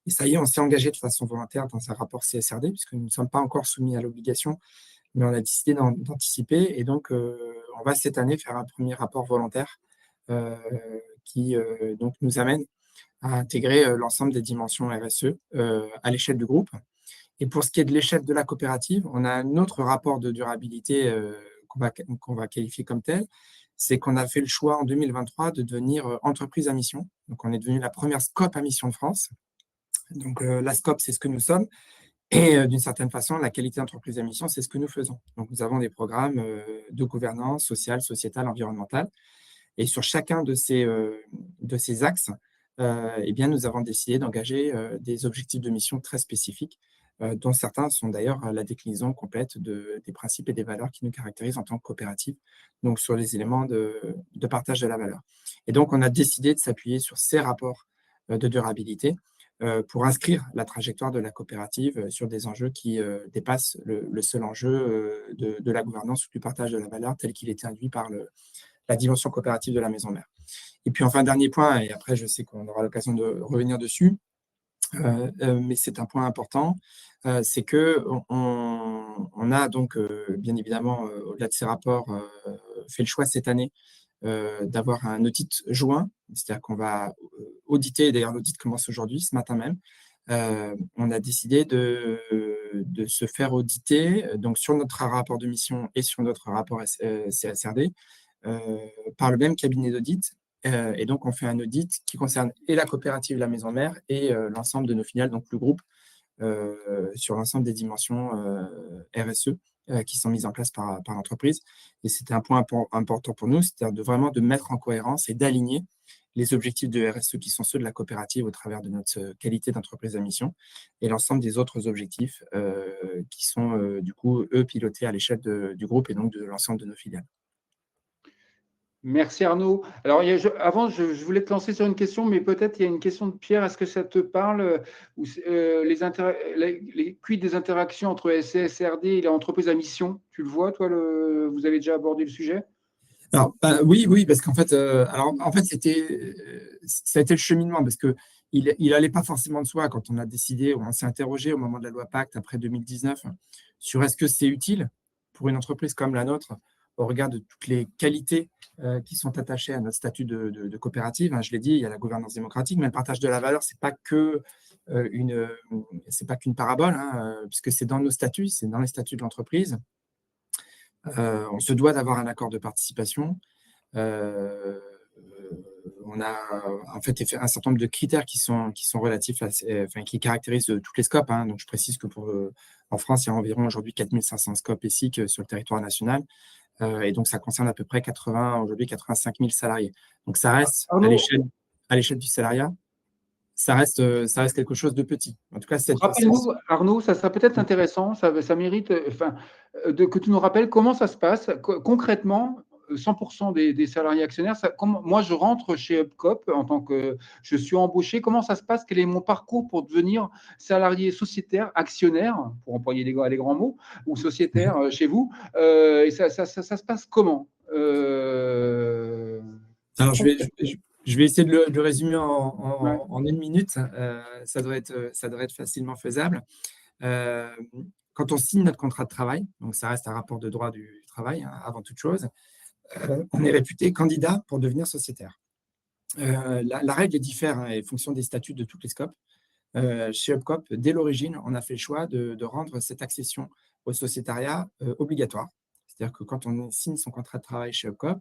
Et ça y est, on s'est engagé de façon volontaire dans un rapport CSRD, puisque nous ne sommes pas encore soumis à l'obligation, mais on a décidé d'anticiper. Et donc, on va cette année faire un premier rapport volontaire qui donc nous amène à intégrer l'ensemble des dimensions RSE à l'échelle du groupe. Et pour ce qui est de l'échelle de la coopérative, on a un autre rapport de durabilité qu'on va qualifier comme tel. C'est qu'on a fait le choix en 2023 de devenir entreprise à mission. Donc, on est devenu la première SCOP à mission de France. Donc, la SCOP, c'est ce que nous sommes. Et d'une certaine façon, la qualité d'entreprise à mission, c'est ce que nous faisons. Donc, nous avons des programmes de gouvernance sociale, sociétale, environnementale. Et sur chacun de ces axes, eh bien, nous avons décidé d'engager des objectifs de mission très spécifiques, dont certains sont d'ailleurs la déclinaison complète des principes et des valeurs qui nous caractérisent en tant que coopérative, donc sur les éléments de partage de la valeur. Et donc, on a décidé de s'appuyer sur ces rapports de durabilité pour inscrire la trajectoire de la coopérative sur des enjeux qui dépassent le seul enjeu de la gouvernance ou du partage de la valeur tel qu'il était induit par la dimension coopérative de la maison mère. Et puis enfin, dernier point, et après je sais qu'on aura l'occasion de revenir dessus, mais c'est un point important, c'est qu'on a donc bien évidemment, au-delà de ces rapports, fait le choix cette année d'avoir un audit joint, c'est-à-dire qu'on va auditer, d'ailleurs l'audit commence aujourd'hui, ce matin même, on a décidé de se faire auditer donc sur notre rapport de mission et sur notre rapport CSRD par le même cabinet d'audit. Et donc, on fait un audit qui concerne et la coopérative, la maison mère, et l'ensemble de nos filiales, donc le groupe, sur l'ensemble des dimensions RSE qui sont mises en place par l'entreprise. Et c'était un point important pour nous, c'est-à-dire de mettre en cohérence et d'aligner les objectifs de RSE qui sont ceux de la coopérative au travers de notre qualité d'entreprise à mission et l'ensemble des autres objectifs qui sont du coup, eux, pilotés à l'échelle du groupe et donc de l'ensemble de nos filiales. Merci Arnaud. Alors, avant, je voulais te lancer sur une question, mais peut-être il y a une question de Pierre. Est-ce que ça te parle les quid des interactions entre CSRD et l'entreprise à mission? Tu le vois, toi, vous avez déjà abordé le sujet? Alors, oui, parce qu'en fait, ça a été le cheminement, parce qu'il n'allait pas forcément de soi quand on a décidé, on s'est interrogé au moment de la loi Pacte après 2019 sur est-ce que c'est utile pour une entreprise comme la nôtre au regard de toutes les qualités qui sont attachées à notre statut de coopérative. Je l'ai dit, il y a la gouvernance démocratique, mais le partage de la valeur, c'est pas qu'une parabole, puisque c'est dans nos statuts, c'est dans les statuts de l'entreprise. On se doit d'avoir un accord de participation. On a en fait un certain nombre de critères qui sont relatifs qui caractérisent toutes les scopes. Donc, je précise que en France, il y a environ aujourd'hui 4500 scopes et SIC sur le territoire national. Et donc, ça concerne à peu près 85 000 salariés. Donc, ça reste à l'échelle du salariat, ça reste quelque chose de petit. En tout cas, rappelle-nous, Arnaud, ça serait peut-être intéressant, ça mérite que tu nous rappelles comment ça se passe concrètement. 100% des salariés actionnaires. Moi, je rentre chez Upcop en tant que je suis embauché. Comment ça se passe? Quel est mon parcours pour devenir salarié sociétaire, actionnaire, pour employer les grands mots, ou sociétaire chez vous? Et ça se passe comment? Alors, je vais essayer de le résumer en une minute. Ça devrait être facilement faisable. Quand on signe notre contrat de travail, donc ça reste un rapport de droit du travail avant toute chose, on est réputé candidat pour devenir sociétaire. La règle diffère en fonction des statuts de toutes les scopes. Chez Upcop, dès l'origine, on a fait le choix de rendre cette accession au sociétariat obligatoire. C'est-à-dire que quand on signe son contrat de travail chez Upcop,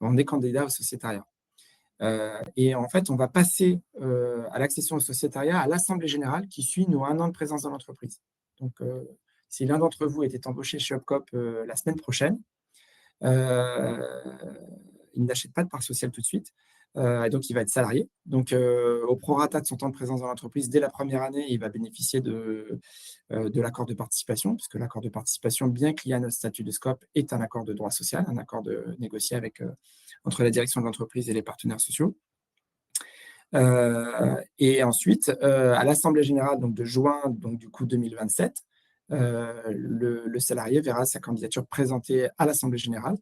on est candidat au sociétariat. Et en fait, on va passer à l'accession au sociétariat à l'Assemblée générale qui suit nos 1 an de présence dans l'entreprise. Donc, si l'un d'entre vous était embauché chez Upcop la semaine prochaine, il n'achète pas de part sociale tout de suite. Et donc, il va être salarié. Donc, au prorata de son temps de présence dans l'entreprise, dès la première année, il va bénéficier de l'accord de participation, puisque l'accord de participation, bien qu'il y ait un statut de SCOP, est un accord de droit social, un accord négocié entre la direction de l'entreprise et les partenaires sociaux. Et ensuite, à l'Assemblée générale de juin du coup 2027, le salarié verra sa candidature présentée à l'Assemblée générale,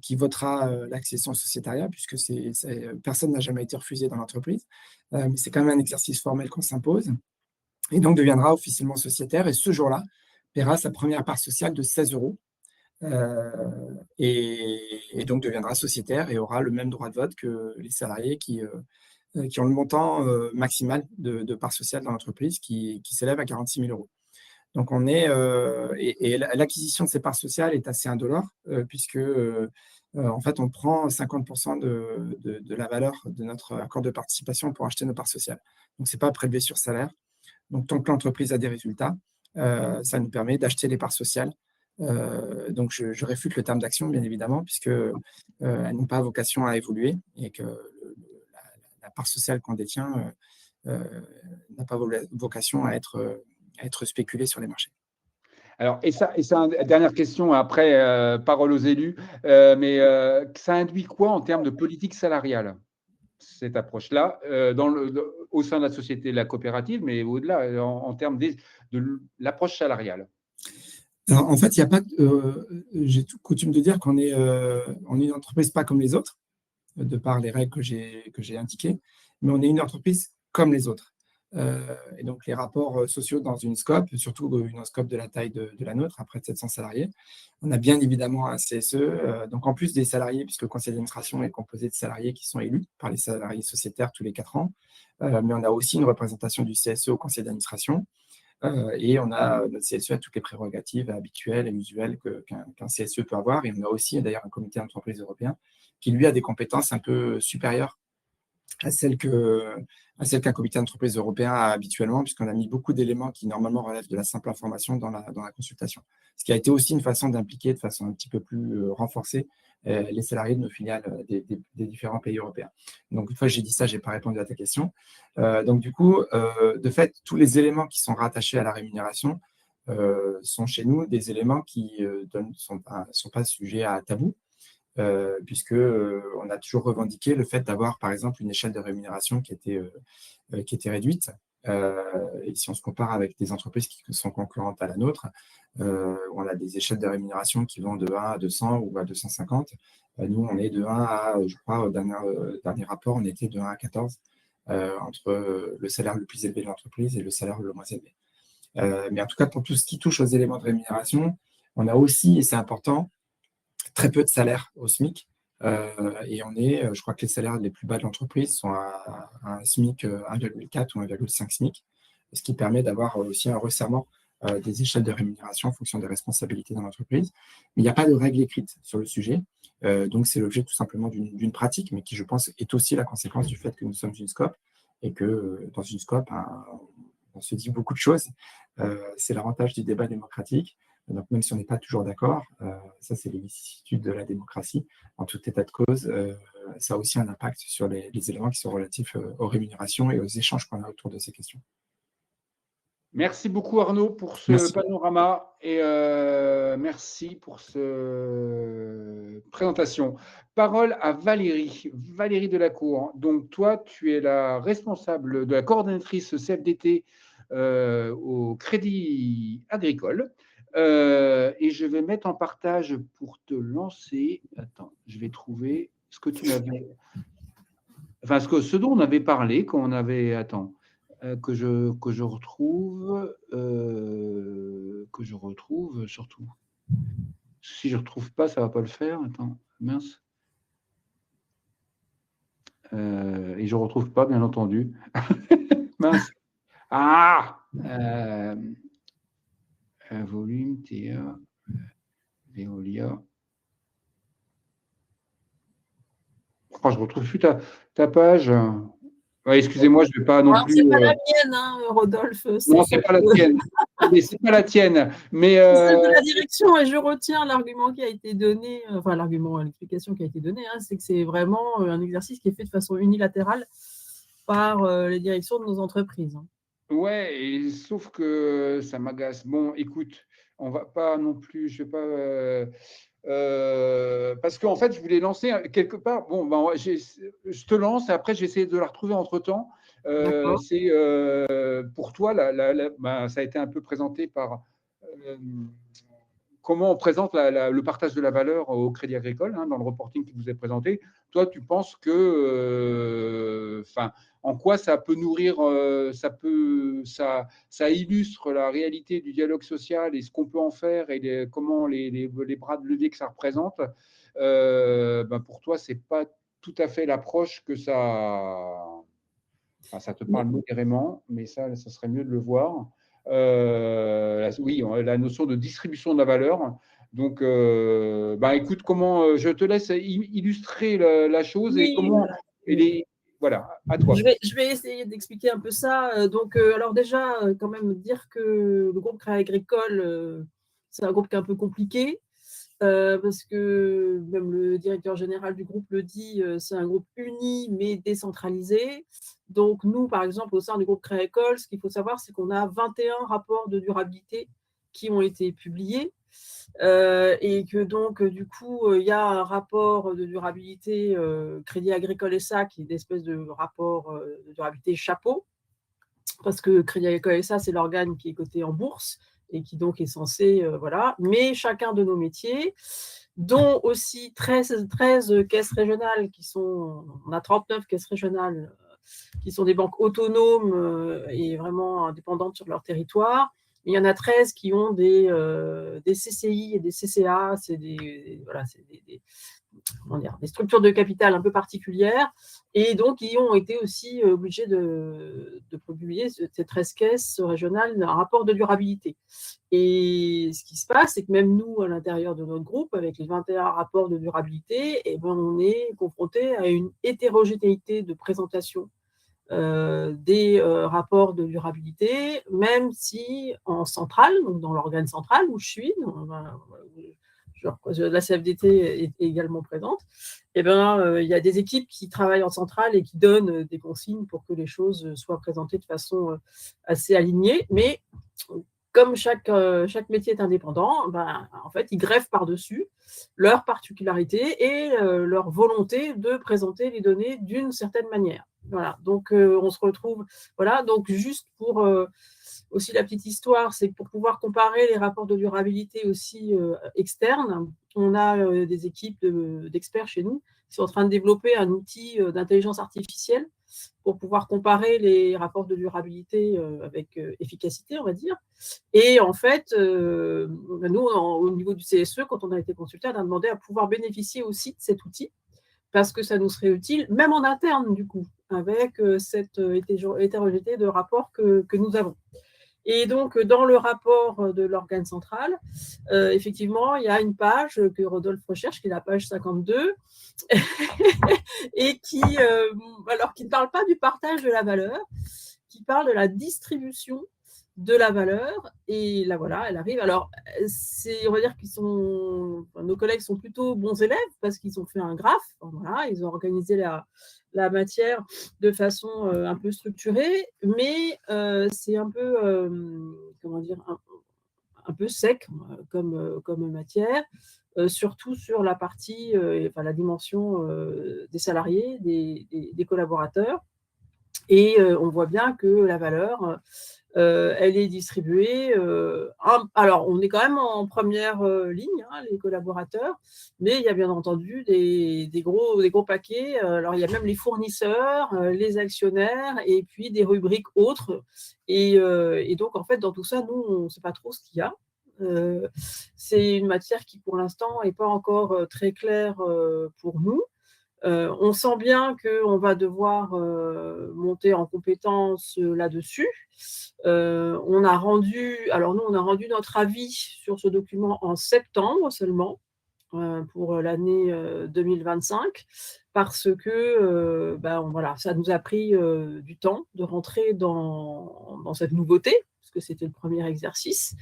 qui votera l'accession au sociétariat, puisque personne n'a jamais été refusé dans l'entreprise. Mais c'est quand même un exercice formel qu'on s'impose. Et donc, deviendra officiellement sociétaire. Et ce jour-là, paiera sa première part sociale de 16 €. Et donc, deviendra sociétaire et aura le même droit de vote que les salariés qui qui ont le montant maximal de parts sociales dans l'entreprise qui s'élève à 46 000 euros. Donc, et l'acquisition de ces parts sociales est assez indolore, puisque en fait, on prend 50% de la valeur de notre accord de participation pour acheter nos parts sociales. Donc, ce n'est pas prélevé sur salaire. Donc, tant que l'entreprise a des résultats, ça nous permet d'acheter les parts sociales. Donc, je réfute le terme d'action, bien évidemment, puisqu'elles n'ont pas vocation à évoluer et que la part sociale qu'on détient n'a pas vocation à être spéculée sur les marchés. Alors, dernière question, après, parole aux élus, mais ça induit quoi en termes de politique salariale, cette approche-là, au sein de la société, de la coopérative, mais au-delà, en termes de l'approche salariale? Alors, en fait, il n'y a pas. J'ai coutume de dire qu'on est une entreprise pas comme les autres, de par les règles que j'ai indiquées, mais on est une entreprise comme les autres. Et donc, les rapports sociaux dans une scope, surtout une scope de la taille de la nôtre, à près de 700 salariés, on a bien évidemment un CSE. Donc, en plus des salariés, puisque le conseil d'administration est composé de salariés qui sont élus par les salariés sociétaires tous les 4 ans, mais on a aussi une représentation du CSE au conseil d'administration. Et on a notre CSE a toutes les prérogatives habituelles et usuelles qu'un CSE peut avoir. Et on a aussi d'ailleurs un comité d'entreprise européen qui, lui, a des compétences un peu supérieures à celles qu'un comité d'entreprise européen a habituellement, puisqu'on a mis beaucoup d'éléments qui, normalement, relèvent de la simple information dans la consultation. Ce qui a été aussi une façon d'impliquer de façon un petit peu plus renforcée les salariés de nos filiales des différents pays européens. Donc, une fois que j'ai dit ça, je n'ai pas répondu à ta question. Donc, du coup, de fait, tous les éléments qui sont rattachés à la rémunération sont chez nous des éléments qui ne sont pas sujets à tabou, puisqu'on a toujours revendiqué le fait d'avoir, par exemple, une échelle de rémunération qui était réduite. Et si on se compare avec des entreprises qui sont concurrentes à la nôtre, on a des échelles de rémunération qui vont de 1 à 200 ou à 250. Nous, on est de 1 à, je crois, au dernier rapport, on était de 1 à 14 entre le salaire le plus élevé de l'entreprise et le salaire le moins élevé. Mais en tout cas, pour tout ce qui touche aux éléments de rémunération, on a aussi, et c'est important, très peu de salaires au SMIC. Et je crois que les salaires les plus bas de l'entreprise sont à un SMIC 1,4 ou 1,5 SMIC, ce qui permet d'avoir aussi un resserrement des échelles de rémunération en fonction des responsabilités dans l'entreprise. Mais il n'y a pas de règle écrite sur le sujet. Donc, c'est l'objet tout simplement d'une pratique, mais qui, je pense, est aussi la conséquence du fait que nous sommes une SCOP et que dans une SCOP, on se dit beaucoup de choses. C'est l'avantage du débat démocratique. Donc, même si on n'est pas toujours d'accord, ça, c'est les vicissitudes de la démocratie. En tout état de cause, ça a aussi un impact sur les éléments qui sont relatifs aux rémunérations et aux échanges qu'on a autour de ces questions. Merci beaucoup, Arnaud, pour ce panorama et merci pour cette présentation. Parole à Valérie Delacour. Donc, toi, tu es la responsable de la coordonnatrice CFDT au Crédit Agricole. Et je vais mettre en partage pour te lancer. Attends, je vais trouver ce que tu m'avais. Enfin, ce dont on avait parlé quand on avait. Attends, que je retrouve surtout. Si je ne retrouve pas, ça ne va pas le faire. Attends, mince. Et je ne retrouve pas, bien entendu. Mince. Ah volume, TA, Veolia. Oh, je ne retrouve plus ta page. Ouais, excusez-moi, je ne vais pas non plus. C'est pas la mienne, hein, Rodolphe. Non, ce n'est pas la tienne. C'est pas la tienne. Mais c'est celle de la direction, et je retiens l'argument qui a été donné, enfin l'explication qui a été donnée, hein, c'est que c'est vraiment un exercice qui est fait de façon unilatérale par les directions de nos entreprises. Ouais, et sauf que ça m'agace. Bon, écoute, on va pas non plus, je sais pas. Parce qu'en fait, je voulais lancer quelque part. Bon, ben, je te lance et après, j'essaie de la retrouver entre-temps. C'est pour toi, ben, ça a été un peu présenté par comment on présente le partage de la valeur au Crédit Agricole, hein, dans le reporting qui vous est présenté. Toi, tu penses que, en quoi ça peut nourrir, ça illustre la réalité du dialogue social et ce qu'on peut en faire et comment les bras de levier que ça représente. Ben pour toi, c'est pas tout à fait l'approche que ça Ah, ça te parle modérément, mais ça serait mieux de le voir. Oui, la notion de distribution de la valeur. Donc, écoute, je te laisse illustrer la chose et Oui, comment voilà, à toi. Je vais essayer d'expliquer un peu ça. Donc, alors déjà, quand même dire que le groupe Crédit Agricole, c'est un groupe qui est un peu compliqué. Parce que même le directeur général du groupe le dit, c'est un groupe uni mais décentralisé. Donc nous, par exemple, au sein du groupe Crédit Agricole, ce qu'il faut savoir, c'est qu'on a 21 rapports de durabilité qui ont été publiés. Et que donc, du coup, il y a un rapport de durabilité Crédit Agricole SA, qui est une espèce de rapport de durabilité chapeau, parce que Crédit Agricole SA, c'est l'organe qui est coté en bourse et qui donc est censé, voilà. Mais chacun de nos métiers, dont aussi 13 caisses régionales on a 39 caisses régionales qui sont des banques autonomes et vraiment indépendantes sur leur territoire. Il y en a 13 qui ont des CCI et des CCA, c'est des structures de capital un peu particulières, et donc ils ont été aussi obligés de publier ces 13 caisses régionales un rapport de durabilité. Et ce qui se passe, c'est que même nous, à l'intérieur de notre groupe, avec les 21 rapports de durabilité, on est confronté à une hétérogénéité de présentation des rapports de durabilité, même si en centrale, donc dans l'organe central où je suis, la CFDT est également présente, il y a des équipes qui travaillent en centrale et qui donnent des consignes pour que les choses soient présentées de façon assez alignée, mais comme chaque métier est indépendant, en fait, ils greffent par-dessus leurs particularités et leur volonté de présenter les données d'une certaine manière. Voilà, donc on se retrouve, voilà, donc juste pour aussi la petite histoire, c'est que pour pouvoir comparer les rapports de durabilité aussi externes, on a des équipes d'experts chez nous qui sont en train de développer un outil d'intelligence artificielle pour pouvoir comparer les rapports de durabilité avec efficacité, on va dire. Et en fait, nous, au niveau du CSE, quand on a été consulté, on a demandé à pouvoir bénéficier aussi de cet outil, parce que ça nous serait utile, même en interne, du coup, avec cette hétérogénéité de rapports que nous avons. Et donc, dans le rapport de l'organe central, effectivement, il y a une page que Rodolphe recherche, qui est la page 52, et qui ne parle pas du partage de la valeur, qui parle de la distribution de la valeur. Et là, voilà, elle arrive. Alors, on va dire nos collègues sont plutôt bons élèves parce qu'ils ont fait un graphe. Voilà, ils ont organisé la matière de façon un peu structurée, mais c'est un peu, un peu sec comme matière, surtout sur la partie, la dimension des salariés, des collaborateurs. Et on voit bien que la valeur, elle est distribuée. Alors, on est quand même en première ligne, les collaborateurs, mais il y a bien entendu des gros paquets. Alors, il y a même les fournisseurs, les actionnaires, et puis des rubriques autres. Et donc, en fait, dans tout ça, nous, on ne sait pas trop ce qu'il y a. C'est une matière qui, pour l'instant, n'est pas encore très claire pour nous. On sent bien qu'on va devoir monter en compétence là-dessus. On a rendu notre avis sur ce document en septembre seulement, pour l'année 2025, parce que ça nous a pris du temps de rentrer dans cette nouveauté, parce que c'était le premier exercice.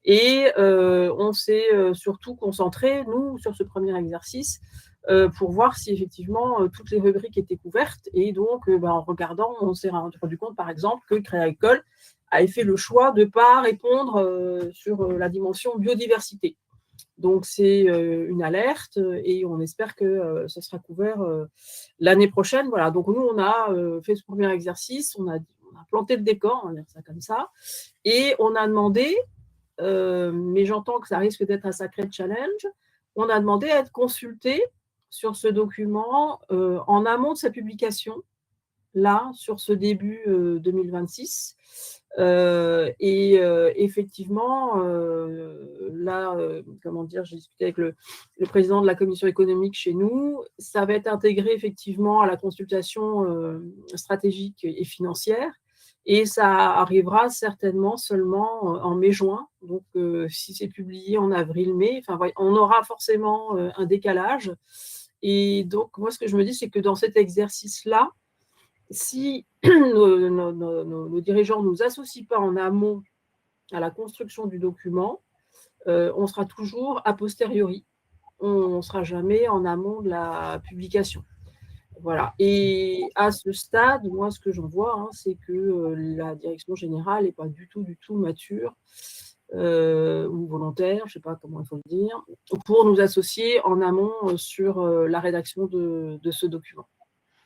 Et on s'est surtout concentré, nous, sur ce premier exercice, pour voir si effectivement toutes les rubriques étaient couvertes. Et donc, en regardant, on s'est rendu compte, par exemple, que Crédit Agricole avait fait le choix de ne pas répondre sur la dimension biodiversité. Donc, c'est une alerte et on espère que ça sera couvert l'année prochaine. Voilà. Donc, nous, on a fait ce premier exercice, on a planté le décor, on va dire ça comme ça, et on a demandé, mais j'entends que ça risque d'être un sacré challenge, on a demandé à être consulté sur ce document en amont de sa publication, là, sur ce début 2026, Effectivement, là, comment dire, j'ai discuté avec le président de la commission économique chez nous, ça va être intégré effectivement à la consultation stratégique et financière, et ça arrivera certainement seulement en mai-juin. Donc, si c'est publié en avril-mai, enfin, on aura forcément un décalage. Et donc, moi, ce que je me dis, c'est que dans cet exercice-là, si nos dirigeants ne nous associent pas en amont à la construction du document, on sera toujours a posteriori. On ne sera jamais en amont de la publication. Voilà. Et à ce stade, moi, ce que j'en vois, c'est que la direction générale n'est pas du tout mature ou volontaire, je ne sais pas comment il faut le dire, pour nous associer en amont sur la rédaction de ce document.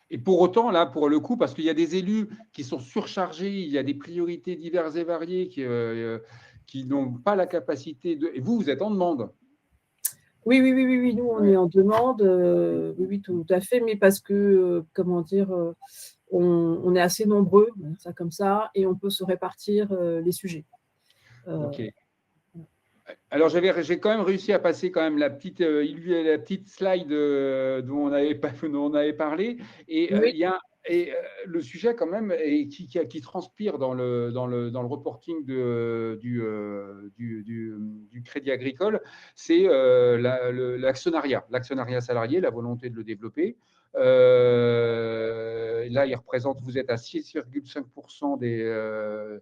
Et pour autant, là, pour le coup, parce qu'il y a des élus qui sont surchargés, il y a des priorités diverses et variées qui n'ont pas la capacité de… Et vous êtes en demande. Oui, nous, on est en demande, oui, tout à fait, mais parce que, comment dire, on est assez nombreux, ça comme ça, et on peut se répartir les sujets. Ok. Alors, j'ai quand même réussi à passer quand même la petite slide dont on avait parlé. Et Oui. il y a le sujet quand même qui transpire dans le reporting du Crédit Agricole, c'est l'actionnariat salarié, la volonté de le développer. Là, vous êtes à 6,5%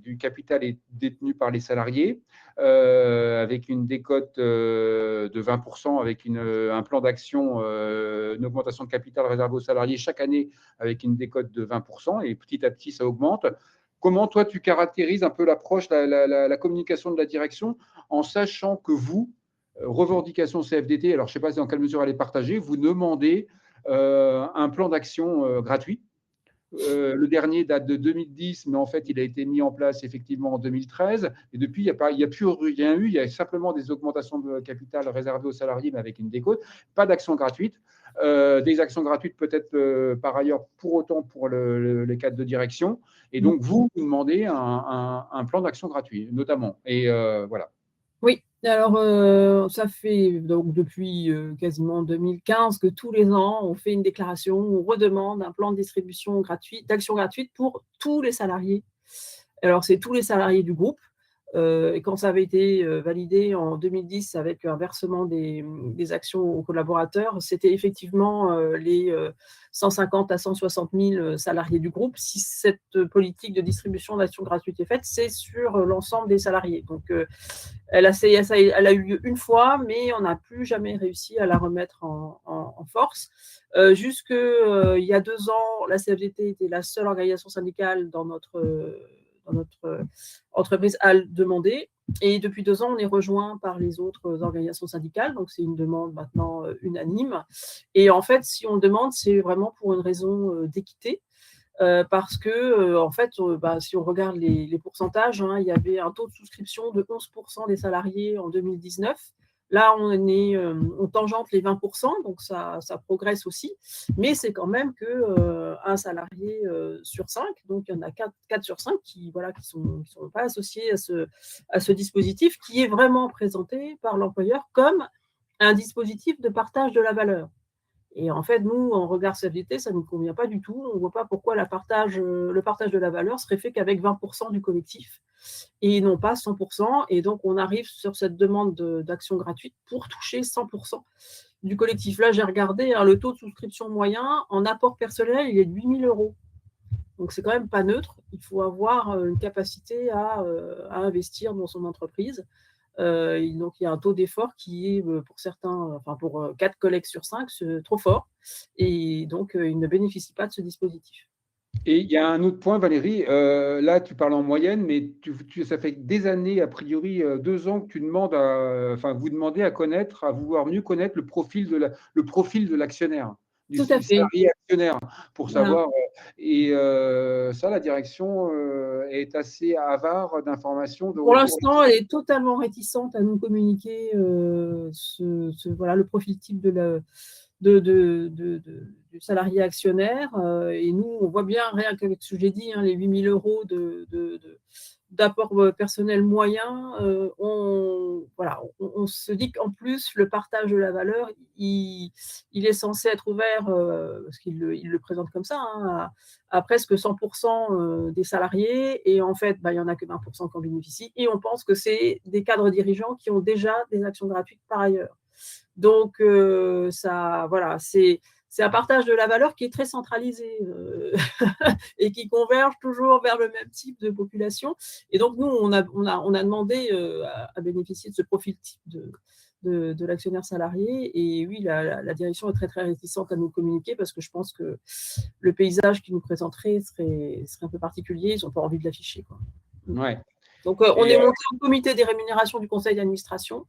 du capital est détenu par les salariés, avec une décote de 20%, avec un plan d'action, une augmentation de capital réservé aux salariés chaque année avec une décote de 20%, et petit à petit, ça augmente. Comment, toi, tu caractérises un peu l'approche, la communication de la direction, en sachant que vous, revendication CFDT, alors je ne sais pas dans quelle mesure elle est partagée, vous demandez un plan d'action gratuit. Le dernier date de 2010, mais en fait, il a été mis en place effectivement en 2013. Et depuis, il n'y a plus rien eu. Il y a simplement des augmentations de capital réservées aux salariés, mais avec une décote. Pas d'actions gratuites. Des actions gratuites peut-être par ailleurs pour autant pour les cadres de direction. Et donc, vous demandez un plan d'action gratuit, notamment. Et voilà. Oui, alors ça fait donc depuis quasiment 2015 que tous les ans, on fait une déclaration, on redemande un plan de distribution gratuite, d'action gratuite pour tous les salariés. Alors, c'est tous les salariés du groupe. Et quand ça avait été validé en 2010 avec un versement des actions aux collaborateurs, c'était effectivement les 150 à 160 000 salariés du groupe. Si cette politique de distribution d'actions gratuites est faite, c'est sur l'ensemble des salariés. Donc, elle a eu lieu une fois, mais on n'a plus jamais réussi à la remettre en force. Jusque il y a 2 ans, la CFDT était la seule organisation syndicale dans notre entreprise à le demander. Et depuis 2 ans, on est rejoint par les autres organisations syndicales. Donc, c'est une demande maintenant unanime. Et en fait, si on le demande, c'est vraiment pour une raison d'équité. Parce que, en fait, si on regarde les pourcentages, il y avait un taux de souscription de 11% des salariés en 2019. Là, on tangente les 20%, donc ça progresse aussi, mais c'est quand même qu'un salarié sur 5, donc il y en a 4 sur 5 qui ne sont pas associés à ce dispositif qui est vraiment présenté par l'employeur comme un dispositif de partage de la valeur. Et en fait, nous, en regard CFDT, ça ne nous convient pas du tout. On ne voit pas pourquoi le partage de la valeur serait fait qu'avec 20% du collectif et non pas 100%. Et donc, on arrive sur cette demande d'action gratuite pour toucher 100% du collectif. Là, j'ai regardé, le taux de souscription moyen en apport personnel, il est de 8 000 €. Donc, c'est quand même pas neutre. Il faut avoir une capacité à investir dans son entreprise. Donc, il y a un taux d'effort qui est pour certains, pour 4 collègues sur 5, trop fort. Et donc, ils ne bénéficient pas de ce dispositif. Et il y a un autre point, Valérie. Là, tu parles en moyenne, mais ça fait des années, a priori 2 ans, que tu demandes vous demandez à vouloir mieux connaître le profil de l'actionnaire, du Tout à fait. salarié actionnaire, pour Voilà. savoir. Et ça, la direction est assez avare d'informations. Pour l'instant, elle est totalement réticente à nous communiquer le profil type de du salarié actionnaire. Et nous, on voit bien, rien qu'avec ce que j'ai dit, les 8 000 € d'apport personnel moyen, on se dit qu'en plus, le partage de la valeur, il est censé être ouvert, parce qu'il le présente comme ça, à presque 100% des salariés. Et en fait, il n'y en a que 20% qui en bénéficient. Et on pense que c'est des cadres dirigeants qui ont déjà des actions gratuites par ailleurs. Donc, c'est un partage de la valeur qui est très centralisé et qui converge toujours vers le même type de population. Et donc, nous, on a demandé à bénéficier de ce profil type de l'actionnaire salarié. Et oui, la direction est très, très réticente à nous communiquer parce que je pense que le paysage qu'ils nous présenteraient serait un peu particulier. Ils n'ont pas envie de l'afficher. Ouais. Donc, on est monté au comité des rémunérations du conseil d'administration.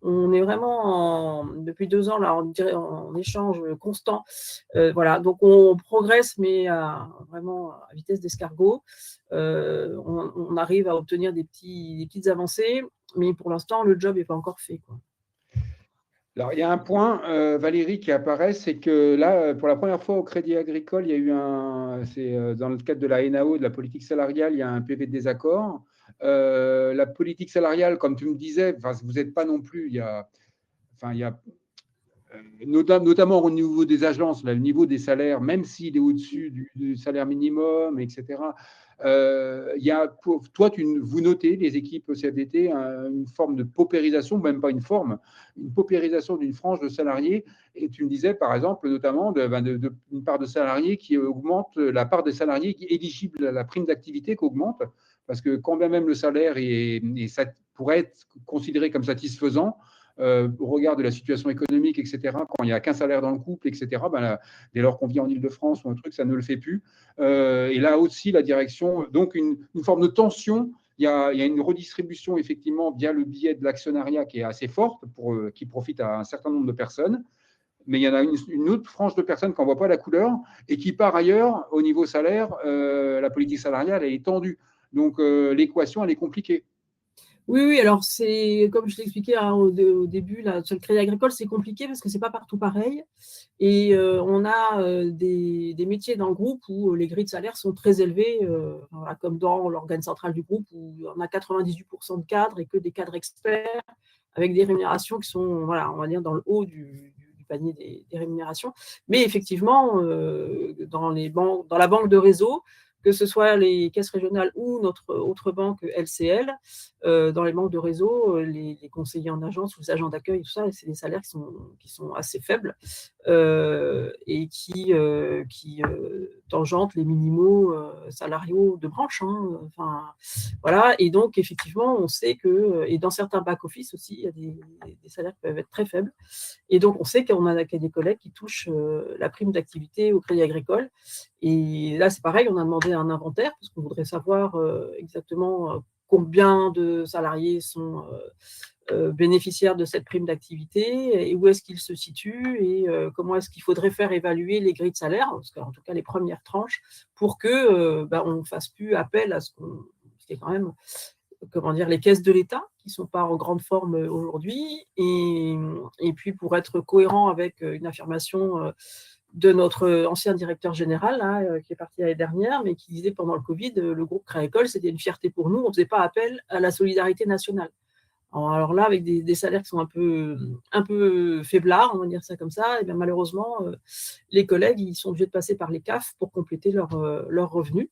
On est vraiment, depuis 2 ans, là, en échange constant. Donc, on progresse, mais vraiment à vitesse d'escargot. On arrive à obtenir des petites avancées, mais pour l'instant, le job n'est pas encore fait, quoi. Alors, il y a un point, Valérie, qui apparaît, c'est que là, pour la première fois au Crédit Agricole, il y a eu dans le cadre de la NAO, de la politique salariale, il y a un PV de désaccord. La politique salariale, comme tu me disais, vous n'êtes pas non plus, il y a notamment au niveau des agences, là, le niveau des salaires, même s'il est au-dessus du salaire minimum, etc. Vous notez, les équipes CFDT, une forme de paupérisation, même pas une forme, une paupérisation d'une frange de salariés. Et tu me disais, par exemple, notamment une part de salariés qui augmente, la part des salariés qui est éligible à la prime d'activité qui augmente, parce que quand bien même le salaire ça pourrait être considéré comme satisfaisant, au regard de la situation économique, etc., quand il n'y a qu'un salaire dans le couple, etc., dès lors qu'on vit en Ile-de-France ou un truc, ça ne le fait plus. Et là aussi, la direction, donc une forme de tension. Il y a une redistribution, effectivement, via le biais de l'actionnariat qui est assez forte, qui profite à un certain nombre de personnes. Mais il y en a une autre frange de personnes qui n'en voit pas la couleur et qui, par ailleurs, au niveau salaire, la politique salariale est tendue. Donc, l'équation, elle est compliquée. Oui, alors c'est comme je l'expliquais au début, là, sur le Crédit Agricole, c'est compliqué parce que c'est pas partout pareil. Et on a des métiers dans le groupe où les grilles de salaire sont très élevées, comme dans l'organe central du groupe où on a 98% de cadres et que des cadres experts avec des rémunérations qui sont, on va dire, dans le haut du panier des rémunérations. Mais effectivement, dans la banque de réseau, que ce soit les caisses régionales ou notre autre banque LCL, dans les banques de réseau, les conseillers en agence ou les agents d'accueil, tout ça, c'est des salaires qui sont assez faibles et qui tangentent les minimaux salariaux de branche. Et donc, effectivement, on sait que, et dans certains back-office aussi, il y a des salaires qui peuvent être très faibles. Et donc, on sait qu'on a des collègues qui touchent la prime d'activité au Crédit Agricole. Et là, c'est pareil, on a demandé un inventaire parce qu'on voudrait savoir exactement combien de salariés sont bénéficiaires de cette prime d'activité et où est-ce qu'ils se situent et comment est-ce qu'il faudrait faire évaluer les grilles de salaire, parce qu'en tout cas les premières tranches, pour que on ne fasse plus appel à ce qui est quand même les caisses de l'État qui ne sont pas en grande forme aujourd'hui, et puis pour être cohérent avec une affirmation de notre ancien directeur général, qui est parti l'année dernière, mais qui disait pendant le Covid, le groupe Crédit Agricole, c'était une fierté pour nous, on ne faisait pas appel à la solidarité nationale. Alors là, avec des salaires qui sont un peu faiblards, on va dire ça comme ça, et bien malheureusement, les collègues ils sont obligés de passer par les CAF pour compléter leurs revenus.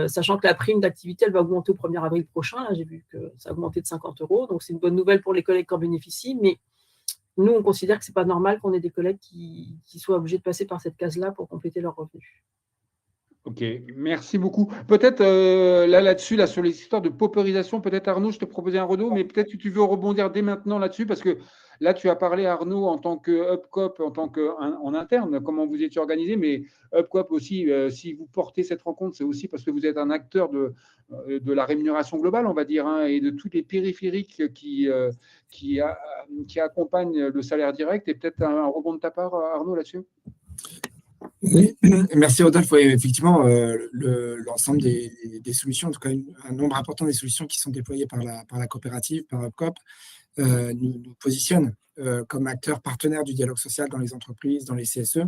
Sachant que la prime d'activité, elle va augmenter au 1er avril prochain. Là, j'ai vu que ça a augmenté de 50 €. Donc, c'est une bonne nouvelle pour les collègues qui en bénéficient. Mais nous, on considère que ce n'est pas normal qu'on ait des collègues qui soient obligés de passer par cette case-là pour compléter leurs revenus. Ok, merci beaucoup. Peut-être là-dessus, sur les histoires de paupérisation, peut-être Arnaud, je te proposais un Renaud, mais peut-être que tu veux rebondir dès maintenant là-dessus, parce que là, tu as parlé, Arnaud, en tant que UpCoop, en interne, comment vous étiez organisé, mais UpCoop aussi, si vous portez cette rencontre, c'est aussi parce que vous êtes un acteur de la rémunération globale, on va dire, et de tous les périphériques qui accompagnent le salaire direct. Et peut-être un rebond de ta part, Arnaud, là-dessus. Oui, merci Rodolphe. Oui, effectivement, l'ensemble des solutions, en tout cas un nombre important des solutions qui sont déployées par la coopérative, par UpCoop, nous positionne comme acteur partenaire du dialogue social dans les entreprises, dans les CSE,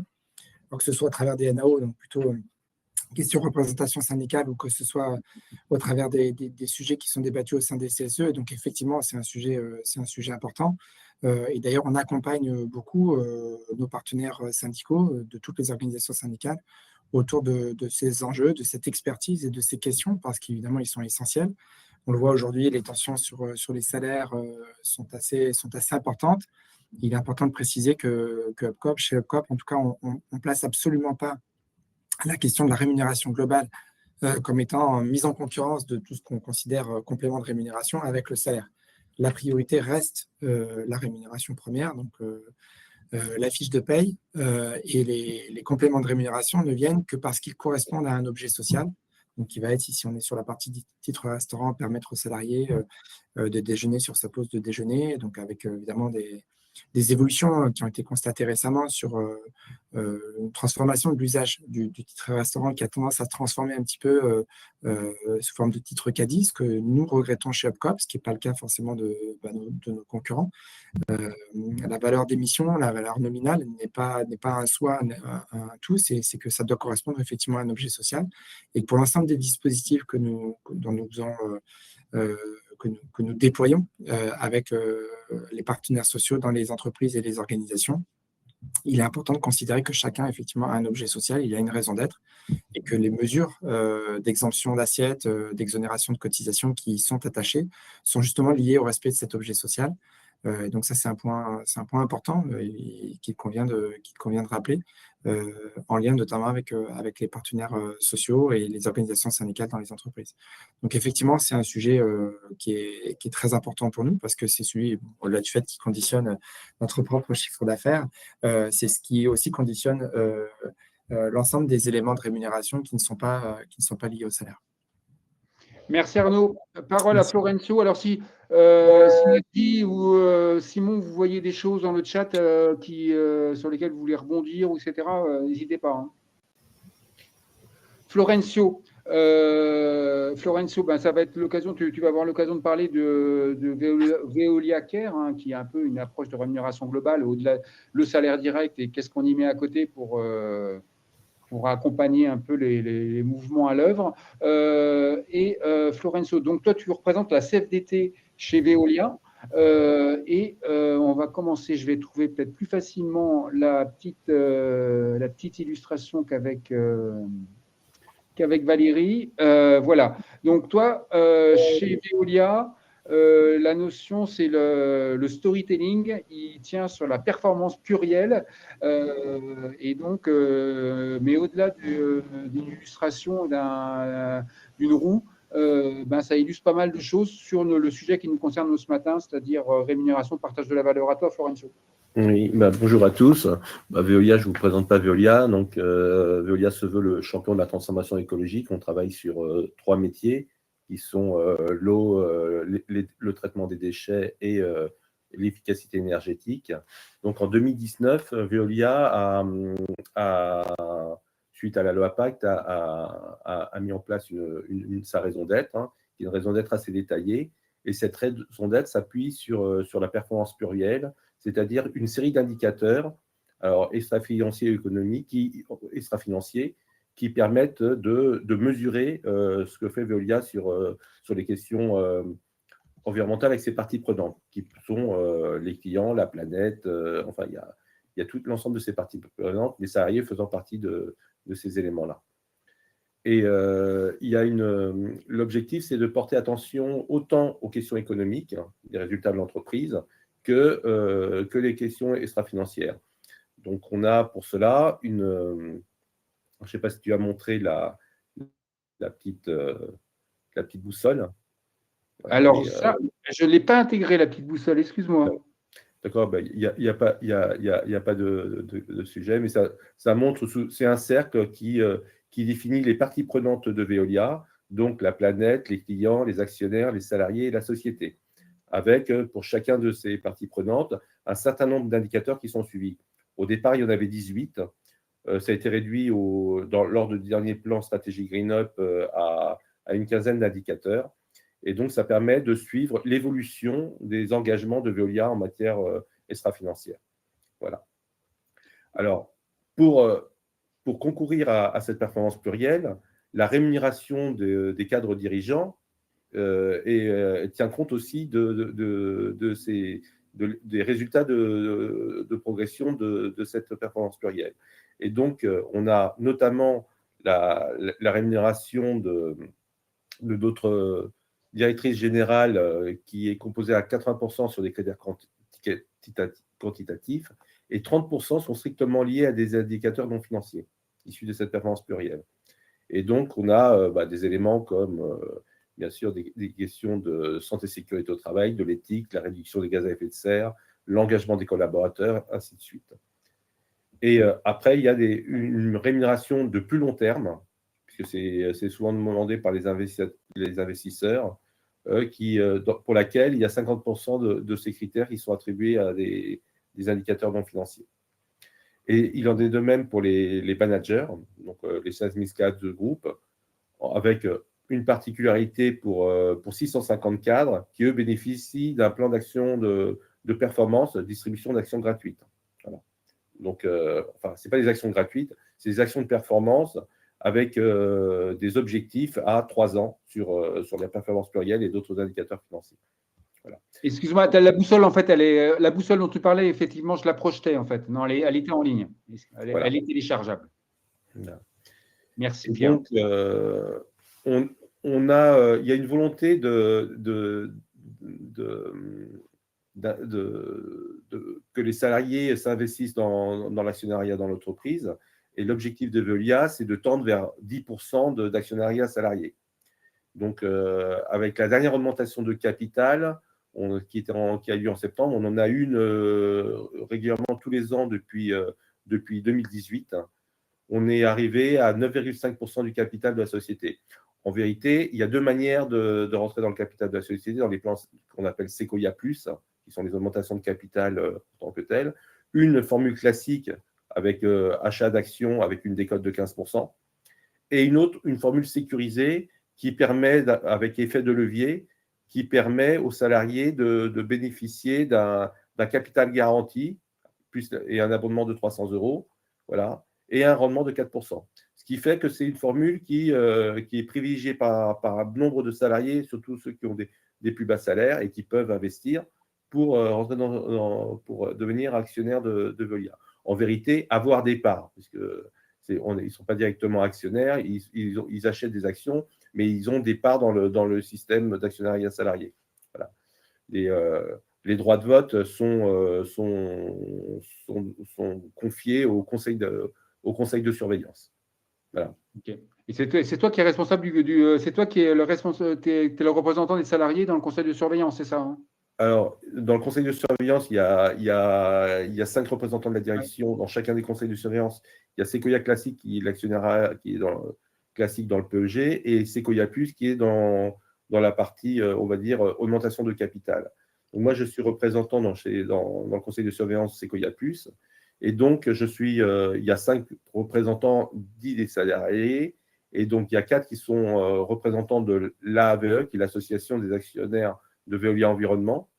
alors que ce soit à travers des NAO, donc plutôt question représentation syndicale, ou que ce soit au travers des sujets qui sont débattus au sein des CSE. Et donc, effectivement, c'est un sujet important. Et d'ailleurs, on accompagne beaucoup nos partenaires syndicaux de toutes les organisations syndicales autour de ces enjeux, de cette expertise et de ces questions, parce qu'évidemment, ils sont essentiels. On le voit aujourd'hui, les tensions sur les salaires sont assez importantes. Il est important de préciser que UpCoop, chez UpCoop, en tout cas, on ne place absolument pas la question de la rémunération globale comme étant mise en concurrence de tout ce qu'on considère complément de rémunération avec le salaire. La priorité reste la rémunération première, donc la fiche de paye, et les compléments de rémunération ne viennent que parce qu'ils correspondent à un objet social. Donc, qui va être, si on est sur la partie titre restaurant, permettre aux salariés de déjeuner sur sa pause de déjeuner, donc avec évidemment des évolutions qui ont été constatées récemment sur une transformation de l'usage du titre restaurant qui a tendance à se transformer un petit peu sous forme de titre caddie, ce que nous regrettons chez UpCoop, ce qui n'est pas le cas forcément de nos concurrents. La valeur d'émission, la valeur nominale n'est pas un soi, un tout, c'est que ça doit correspondre effectivement à un objet social. Et pour l'ensemble des dispositifs que nous déployons avec les partenaires sociaux dans les entreprises et les organisations, il est important de considérer que chacun effectivement a un objet social, il y a une raison d'être, et que les mesures d'exemption d'assiette, d'exonération de cotisation qui y sont attachées sont justement liées au respect de cet objet social. Donc ça, c'est un point important qu'il convient de rappeler, en lien notamment avec les partenaires sociaux et les organisations syndicales dans les entreprises. Donc effectivement, c'est un sujet qui est très important pour nous, parce que c'est celui, au-delà du fait qu'il conditionne notre propre chiffre d'affaires, c'est ce qui aussi conditionne l'ensemble des éléments de rémunération qui ne sont pas liés au salaire. Merci Arnaud. Parole à Florencio. Alors si Nati ou Simon, vous voyez des choses dans le chat sur lesquelles vous voulez rebondir, etc., n'hésitez pas. Hein. Florencio, ça va être l'occasion, tu vas avoir l'occasion de parler de Veolia Care, hein, qui est un peu une approche de rémunération globale, au-delà le salaire direct et qu'est-ce qu'on y met à côté pour accompagner un peu les mouvements à l'œuvre. Florencio, donc toi, tu représentes la CFDT chez Veolia. On va commencer, je vais trouver peut-être plus facilement la petite illustration qu'avec Valérie. Voilà. Donc toi, chez Veolia, la notion, c'est le storytelling. Il tient sur la performance plurielle. Mais au-delà d'une illustration d'une roue, ça illustre pas mal de choses sur le sujet qui nous concerne ce matin, c'est-à-dire rémunération, partage de la valeur. À toi, Florencio. Oui, bonjour à tous. Veolia, je ne vous présente pas Veolia. Donc, Veolia se veut le champion de la transformation écologique. On travaille sur 3 métiers qui sont l'eau, le traitement des déchets et l'efficacité énergétique. Donc, en 2019, Veolia suite à la loi Pacte, a mis en place sa raison d'être, hein, qui est une raison d'être assez détaillée. Et cette raison d'être s'appuie sur la performance plurielle, c'est-à-dire une série d'indicateurs, alors extra-financiers et économiques, extra-financiers, qui permettent de mesurer ce que fait Veolia sur les questions environnementales avec ses parties prenantes, qui sont les clients, la planète, enfin, il y a tout l'ensemble de ces parties prenantes, les salariés faisant partie de ces éléments-là. Et l'objectif, c'est de porter attention autant aux questions économiques, hein, des résultats de l'entreprise, que les questions extra-financières. Donc, on a pour cela je ne sais pas si tu as montré la petite boussole. Alors, je ne l'ai pas intégré, la petite boussole, excuse-moi. D'accord, il n'y a pas de sujet, mais ça montre, c'est un cercle qui définit les parties prenantes de Veolia, donc la planète, les clients, les actionnaires, les salariés et la société, avec, pour chacun de ces parties prenantes, un certain nombre d'indicateurs qui sont suivis. Au départ, il y en avait 18. Ça a été réduit lors du dernier plan stratégie Green Up à une quinzaine d'indicateurs. Et donc, ça permet de suivre l'évolution des engagements de Veolia en matière extra-financière. Voilà. Alors, pour concourir à cette performance plurielle, la rémunération des cadres dirigeants tient compte aussi des résultats de progression de cette performance plurielle. Et donc, on a notamment la rémunération de notre directrice générale qui est composée à 80% sur des critères quantitatifs et 30% sont strictement liés à des indicateurs non financiers issus de cette performance plurielle. Et donc, on a des éléments comme, bien sûr, des questions de santé et sécurité au travail, de l'éthique, la réduction des gaz à effet de serre, l'engagement des collaborateurs, ainsi de suite. Et après, il y a une rémunération de plus long terme, puisque c'est souvent demandé par les investisseurs, pour laquelle il y a 50% de ces critères qui sont attribués à des indicateurs non financiers. Et il en est de même pour les managers, donc les 16 000 cadres de groupe, avec une particularité pour 650 cadres qui, eux, bénéficient d'un plan d'action de performance, distribution d'actions gratuites. Voilà. Donc, ce n'est pas des actions gratuites, c'est des actions de performance avec des objectifs à 3 ans sur la performance plurielle et d'autres indicateurs financiers. Voilà. Excuse-moi, la boussole, en fait, la boussole dont tu parlais, effectivement, je la projetais, en fait. Non, elle était en ligne. Elle est téléchargeable. Voilà. Merci, et Pierre. Donc, il y a une volonté que les salariés s'investissent dans l'actionnariat dans l'entreprise. Et l'objectif de Veolia, c'est de tendre vers 10% d'actionnariat salarié. Donc, avec la dernière augmentation de capital qui a lieu en septembre, on en a une régulièrement tous les ans depuis 2018. On est arrivé à 9,5% du capital de la société. En vérité, il y a 2 manières de rentrer dans le capital de la société, dans les plans qu'on appelle Sequoia+, qui sont les augmentations de capital en tant que telles. Une formule classique avec achat d'actions avec une décote de 15%, et une formule sécurisée qui permet, avec effet de levier, qui permet aux salariés de bénéficier d'un capital garanti et un abonnement de 300 €, voilà, et un rendement de 4%. Ce qui fait que c'est une formule qui est privilégiée par nombre de salariés, surtout ceux qui ont des plus bas salaires et qui peuvent investir pour devenir actionnaire de Veolia. En vérité, avoir des parts, puisque ils ne sont pas directement actionnaires, ils achètent des actions, mais ils ont des parts dans le système d'actionnariat salarié. Voilà. Les droits de vote sont confiés au conseil de surveillance. Voilà. Okay. Et c'est toi qui es responsable c'est toi qui es le représentant des salariés dans le conseil de surveillance, c'est ça, hein? Alors, dans le conseil de surveillance, il y a 5 représentants de la direction. Dans chacun des conseils de surveillance, il y a Sequoia Classique, qui est l'actionnariat qui est classique dans le PEG, et Sequoia Plus, qui est dans la partie, on va dire, augmentation de capital. Donc, moi, je suis représentant dans le conseil de surveillance Sequoia Plus. Et donc, il y a 5 représentants dits des salariés. Et donc, il y a 4 qui sont représentants de l'AAVE, qui est l'association des actionnaires de Veolia Environnement.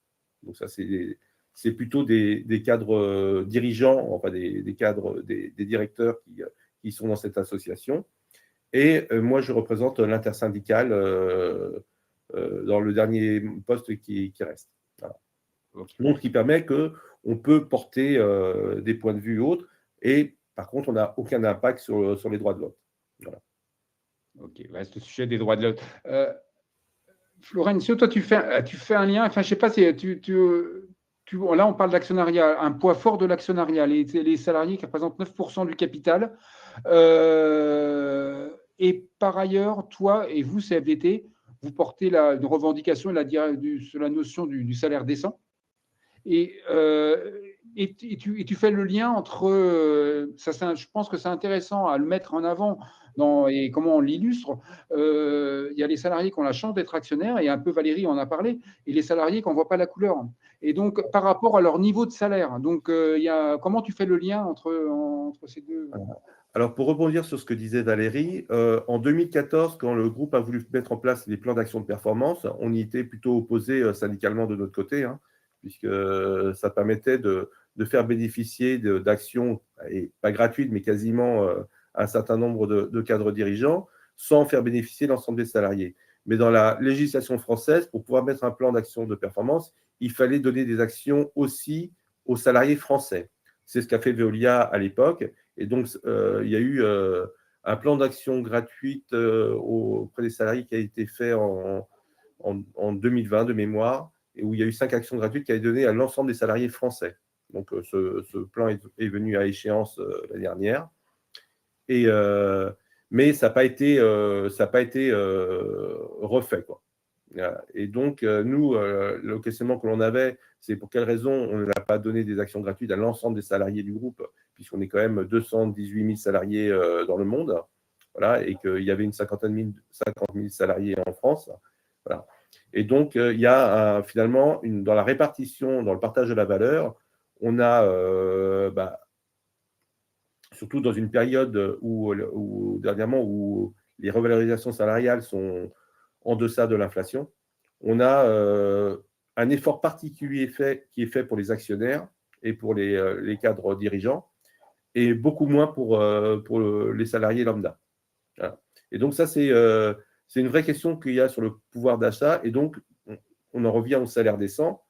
Donc, ça, c'est plutôt des cadres dirigeants, enfin des cadres, des directeurs qui sont dans cette association. Et moi, je représente l'intersyndicale dans le dernier poste qui reste. Voilà. Okay. Donc, ce qui permet qu'on peut porter des points de vue autres, et par contre, on n'a aucun impact sur les droits de vote. Voilà. Ok, reste au sujet des droits de vote. Florencio, toi, tu fais un lien, enfin, je ne sais pas si là, on parle d'actionnariat, un poids fort de l'actionnariat, les salariés qui représentent 9% du capital. Et par ailleurs, toi et vous, CFDT, vous portez une revendication sur la notion du salaire décent. Et tu fais le lien entre, je pense que c'est intéressant à le mettre en avant et comment on l'illustre. Il y a les salariés qui ont la chance d'être actionnaires, et un peu Valérie en a parlé, et les salariés qui n'en voient pas la couleur. Et donc, par rapport à leur niveau de salaire, donc, comment tu fais le lien entre ces deux? Alors, pour rebondir sur ce que disait Valérie, en 2014, quand le groupe a voulu mettre en place les plans d'action de performance, on y était plutôt opposé syndicalement de notre côté, hein, puisque ça permettait de faire bénéficier d'actions, et pas gratuites, mais quasiment un certain nombre de cadres dirigeants, sans faire bénéficier l'ensemble des salariés. Mais dans la législation française, pour pouvoir mettre un plan d'action de performance, il fallait donner des actions aussi aux salariés français. C'est ce qu'a fait Veolia à l'époque. Et donc, il y a eu un plan d'action gratuite auprès des salariés qui a été fait en 2020 de mémoire, et où il y a eu 5 actions gratuites qui a été données à l'ensemble des salariés français. Donc, ce plan est venu à échéance l'année dernière. Mais ça n'a pas été, refait, quoi. Et donc, nous, le questionnement que l'on avait, c'est pour quelle raison on n'a pas donné des actions gratuites à l'ensemble des salariés du groupe, puisqu'on est quand même 218 000 salariés dans le monde, voilà, et qu'il y avait une 50 000 salariés en France. Voilà. Et donc, il y a finalement, dans la répartition, dans le partage de la valeur, on a, surtout dans une période où dernièrement, où les revalorisations salariales sont en deçà de l'inflation, on a un effort particulier qui est fait pour les actionnaires et pour les cadres dirigeants, et beaucoup moins pour les salariés lambda. Voilà. Et donc ça, c'est une vraie question qu'il y a sur le pouvoir d'achat, et donc on en revient au salaire décent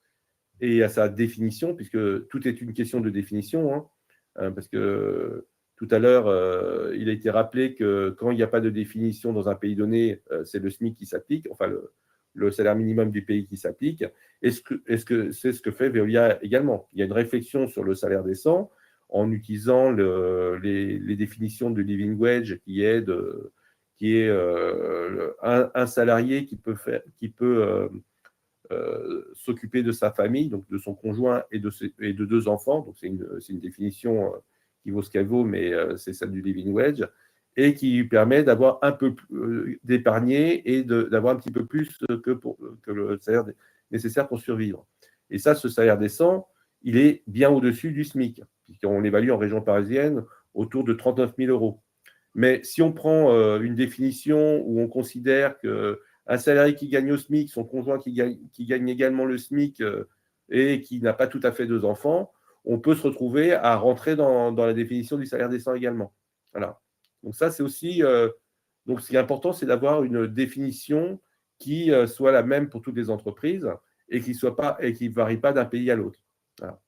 et à sa définition, puisque tout est une question de définition, parce que tout à l'heure, il a été rappelé que quand il n'y a pas de définition dans un pays donné, c'est le SMIC qui s'applique, enfin le salaire minimum du pays qui s'applique. Est-ce que c'est ce que fait Veolia également? Il y a une réflexion sur le salaire décent en utilisant les définitions de living wage, qui est un salarié qui peut s'occuper de sa famille, donc de son conjoint et de 2 enfants. Donc c'est une définition qui vaut ce qu'elle vaut, mais c'est celle du living wage, et qui permet d'avoir un peu d'épargner et d'avoir un petit peu plus que le salaire nécessaire pour survivre. Et ça, ce salaire décent, il est bien au-dessus du SMIC, puisqu'on l'évalue en région parisienne autour de 39 000 euros. Mais si on prend une définition où on considère qu'un salarié qui gagne au SMIC, son conjoint qui gagne également le SMIC et qui n'a pas tout à fait 2 enfants, on peut se retrouver à rentrer dans la définition du salaire décent également. Voilà. Donc ça, c'est aussi… donc ce qui est important, c'est d'avoir une définition qui soit la même pour toutes les entreprises et qui ne varie pas d'un pays à l'autre. Voilà.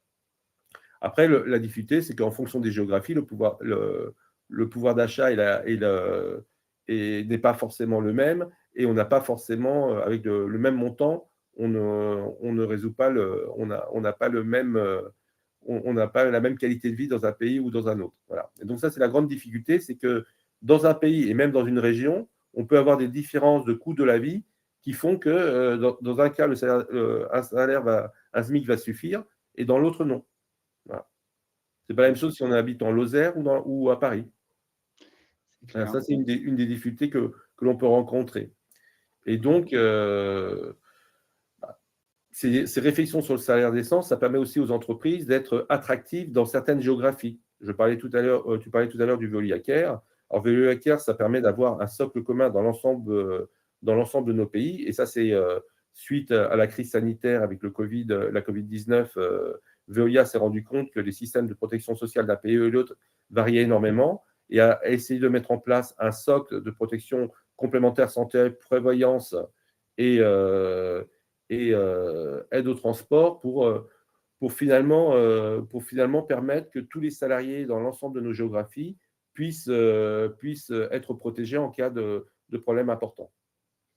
Après, la difficulté, c'est qu'en fonction des géographies, le pouvoir d'achat n'est pas forcément le même, et on n'a pas forcément, avec le même montant, on ne résout pas on n'a pas le même… on n'a pas la même qualité de vie dans un pays ou dans un autre. Voilà. Et donc ça, c'est la grande difficulté, c'est que dans un pays et même dans une région, on peut avoir des différences de coût de la vie qui font que dans un cas, un SMIC va suffire, et dans l'autre, non. Voilà. Ce n'est pas la même chose si on habite en Lozère ou à Paris. Alors ça, c'est une des difficultés que l'on peut rencontrer. Et donc, ces réflexions sur le salaire décent, ça permet aussi aux entreprises d'être attractives dans certaines géographies. Tu parlais tout à l'heure du Veolia Care. Alors, Veolia Care, ça permet d'avoir un socle commun dans l'ensemble de nos pays. Et ça, c'est suite à la crise sanitaire avec la Covid-19, Veolia s'est rendu compte que les systèmes de protection sociale d'un pays et de l'autre variaient énormément, et a essayé de mettre en place un socle de protection complémentaire santé, prévoyance et aide au transport pour finalement permettre que tous les salariés dans l'ensemble de nos géographies puissent être protégés en cas de problèmes importants.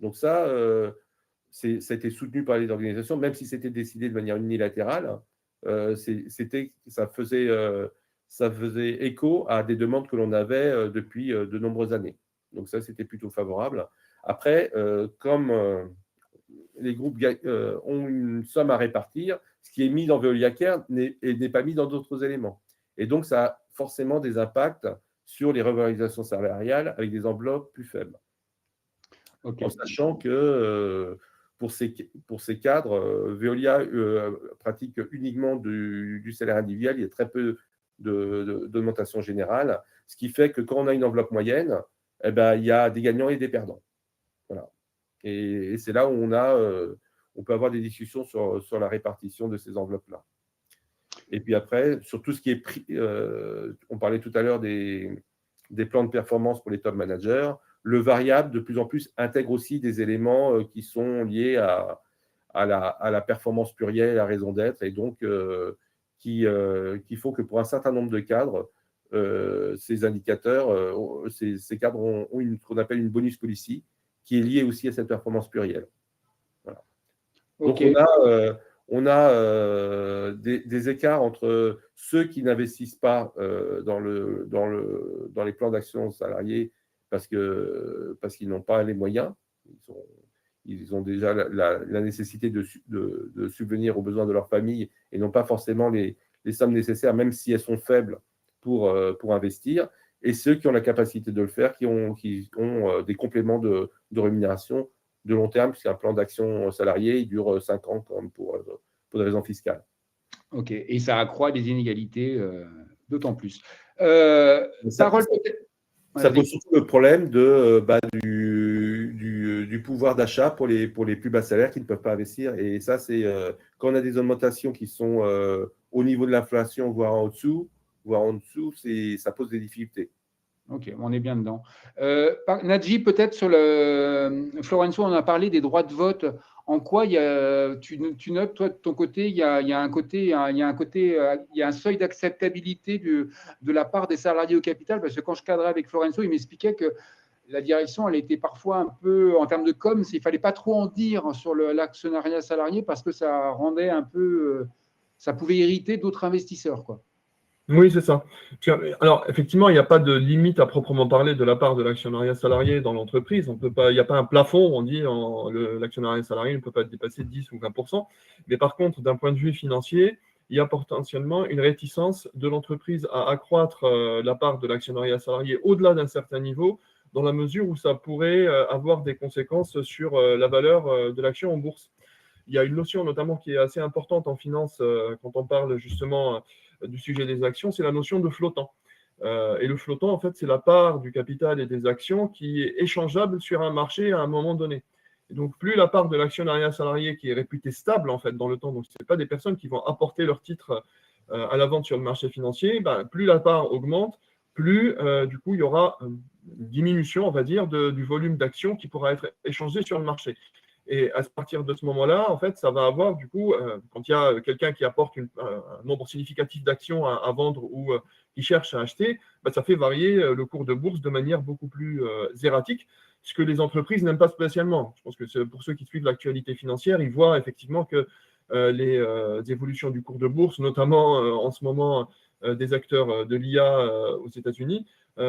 Donc ça a été soutenu par les organisations, même si c'était décidé de manière unilatérale. Ça faisait écho à des demandes que l'on avait depuis de nombreuses années. Donc ça, c'était plutôt favorable. Après, comme les groupes ont une somme à répartir, ce qui est mis dans Veolia Care n'est pas mis dans d'autres éléments. Et donc, ça a forcément des impacts sur les revalorisations salariales avec des enveloppes plus faibles. Okay. En sachant que pour ces cadres, Veolia pratique uniquement du salaire individuel. Il y a très peu d'augmentation générale, ce qui fait que quand on a une enveloppe moyenne, il y a des gagnants et des perdants. Voilà. Et c'est là où on on peut avoir des discussions sur la répartition de ces enveloppes-là. Et puis après, sur tout ce qui est pris, on parlait tout à l'heure des plans de performance pour les top managers, le variable, de plus en plus, intègre aussi des éléments qui sont liés à la performance plurielle, à la raison d'être, et donc qui font que pour un certain nombre de cadres, ces indicateurs, ces cadres ont ce qu'on appelle une bonus policy, qui est liée aussi à cette performance plurielle. Voilà. Okay. Donc, on a des écarts entre ceux qui n'investissent pas dans les plans d'action salariés parce qu'ils n'ont pas les moyens. Ils ont déjà la nécessité de subvenir aux besoins de leur famille et n'ont pas forcément les sommes nécessaires, même si elles sont faibles, pour investir. Et ceux qui ont la capacité de le faire, qui ont des compléments de rémunération de long terme, puisqu'un plan d'action salarié, il dure 5 ans comme pour des raisons fiscales. OK. Et ça accroît les inégalités d'autant plus. Ça pose surtout le problème du pouvoir d'achat pour les plus bas salaires qui ne peuvent pas investir. Et ça, c'est quand on a des augmentations qui sont au niveau de l'inflation, voire en dessous, ça pose des difficultés. Ok, on est bien dedans. Nadji, peut-être sur Florenzo, on a parlé des droits de vote. En quoi tu notes, toi, de ton côté, il y a un seuil d'acceptabilité de la part des salariés au capital? Parce que quand je cadrais avec Florenzo, il m'expliquait que la direction, elle était parfois un peu, en termes de com, il ne fallait pas trop en dire sur l'actionnariat salarié parce que ça rendait un peu, ça pouvait irriter d'autres investisseurs, quoi. Oui, c'est ça. Alors, effectivement, il n'y a pas de limite à proprement parler de la part de l'actionnariat salarié dans l'entreprise. Il n'y a pas un plafond, on dit, l'actionnariat salarié ne peut pas dépasser 10 ou 20%. Mais par contre, d'un point de vue financier, il y a potentiellement une réticence de l'entreprise à accroître la part de l'actionnariat salarié au-delà d'un certain niveau, dans la mesure où ça pourrait avoir des conséquences sur la valeur de l'action en bourse. Il y a une notion notamment qui est assez importante en finance quand on parle justement du sujet des actions, c'est la notion de flottant. Et le flottant, en fait, c'est la part du capital et des actions qui est échangeable sur un marché à un moment donné. Et donc, plus la part de l'actionnariat salarié qui est réputée stable, en fait, dans le temps, donc ce n'est pas des personnes qui vont apporter leurs titres à la vente sur le marché financier, plus la part augmente, plus, du coup, il y aura une diminution, on va dire, du volume d'actions qui pourra être échangé sur le marché. Et à partir de ce moment-là, en fait, ça va avoir, du coup, quand il y a quelqu'un qui apporte un nombre significatif d'actions à vendre ou qui cherche à acheter, ça fait varier le cours de bourse de manière beaucoup plus erratique, ce que les entreprises n'aiment pas spécialement. Je pense que pour ceux qui suivent l'actualité financière, ils voient effectivement que les évolutions du cours de bourse, notamment en ce moment des acteurs de l'IA aux États-Unis,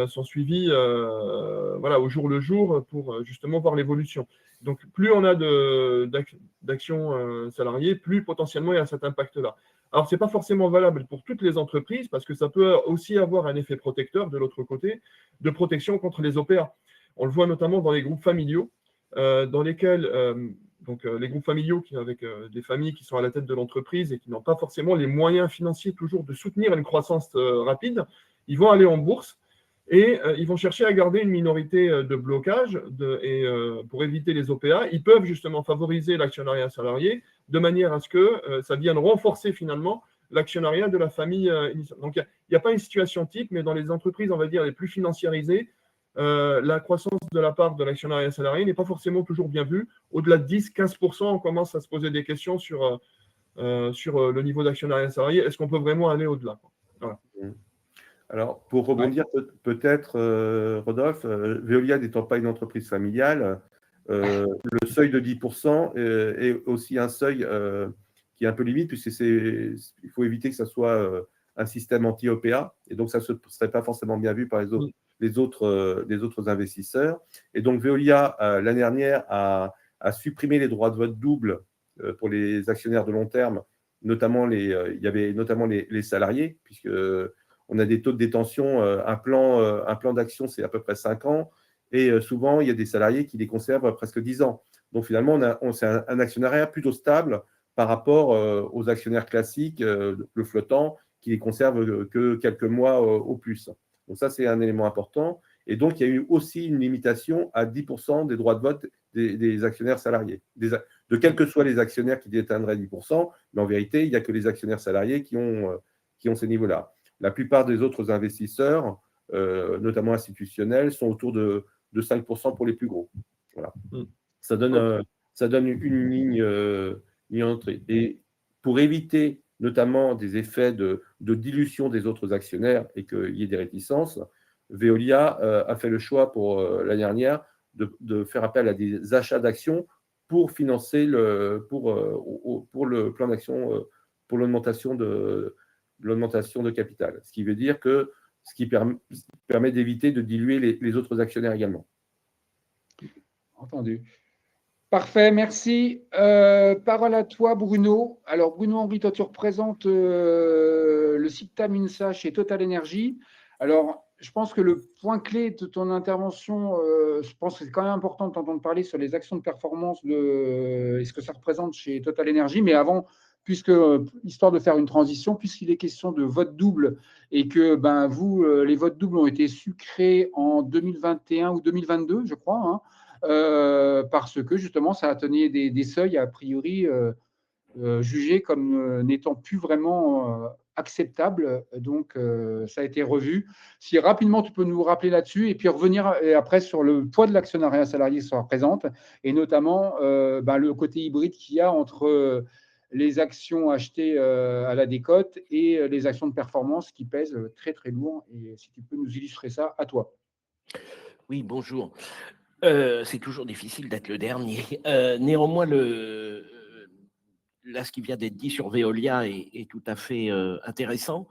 sont suivis au jour le jour pour justement voir l'évolution. Donc, plus on a d'actions salariées, plus potentiellement il y a cet impact-là. Alors, ce n'est pas forcément valable pour toutes les entreprises parce que ça peut aussi avoir un effet protecteur de l'autre côté, de protection contre les OPA. On le voit notamment dans les groupes familiaux, dans lesquels les groupes familiaux avec des familles qui sont à la tête de l'entreprise et qui n'ont pas forcément les moyens financiers toujours de soutenir une croissance rapide, ils vont aller en bourse. Et ils vont chercher à garder une minorité de blocage pour éviter les OPA. Ils peuvent justement favoriser l'actionnariat salarié de manière à ce que ça vienne renforcer finalement l'actionnariat de la famille initiale. Donc, il n'y a pas une situation type, mais dans les entreprises, on va dire, les plus financiarisées, la croissance de la part de l'actionnariat salarié n'est pas forcément toujours bien vue. Au-delà de 10-15%, on commence à se poser des questions sur le niveau d'actionnariat salarié. Est-ce qu'on peut vraiment aller au-delà? Voilà. Alors, pour rebondir peut-être, Rodolphe, Veolia n'étant pas une entreprise familiale, le seuil de 10% est aussi un seuil qui est un peu limite, puisqu'il faut éviter que ça soit un système anti-OPA, et donc ça ne serait pas forcément bien vu par les autres investisseurs. Et donc, Veolia, l'année dernière, a supprimé les droits de vote doubles pour les actionnaires de long terme, notamment il y avait notamment les salariés, puisque on a des taux de détention, un plan d'action, c'est à peu près 5 ans, et souvent, il y a des salariés qui les conservent presque 10 ans. Donc, finalement, c'est un actionnariat plutôt stable par rapport aux actionnaires classiques, le flottant, qui les conserve que quelques mois au plus. Donc, ça, c'est un élément important. Et donc, il y a eu aussi une limitation à 10% des droits de vote des actionnaires salariés, de quels que soient les actionnaires qui détiendraient 10%, mais en vérité, il n'y a que les actionnaires salariés qui ont ces niveaux-là. La plupart des autres investisseurs, notamment institutionnels, sont autour de 5% pour les plus gros. Voilà. Ça donne une ligne entrée. Et pour éviter notamment des effets de dilution des autres actionnaires et qu'il y ait des réticences, Veolia a fait le choix pour l'année dernière de faire appel à des achats d'actions pour financer pour le plan d'action pour l'augmentation de capital. Ce qui veut dire que ce qui permet d'éviter de diluer les autres actionnaires également. Entendu. Parfait, merci. Parole à toi, Bruno. Alors, Bruno-Henri, toi, tu représentes le CIPTA MINSA chez Total Energy. Alors, je pense que le point clé de ton intervention, je pense que c'est quand même important de t'entendre parler sur les actions de performance et ce que ça représente chez Total Energy. Mais avant, histoire de faire une transition, puisqu'il est question de vote double et que vous, les votes doubles ont été sucrés en 2021 ou 2022, je crois, hein. Parce que justement, ça atteignait des seuils a priori jugés comme n'étant plus vraiment acceptables. Donc, ça a été revu. Si rapidement, tu peux nous rappeler là-dessus et puis revenir après sur le poids de l'actionnariat salarié qui se représente et notamment le côté hybride qu'il y a entre les actions achetées à la décote et les actions de performance qui pèsent très, très lourd. Et si tu peux nous illustrer ça, à toi. Oui, bonjour. C'est toujours difficile d'être le dernier. Néanmoins, là, ce qui vient d'être dit sur Veolia est tout à fait intéressant.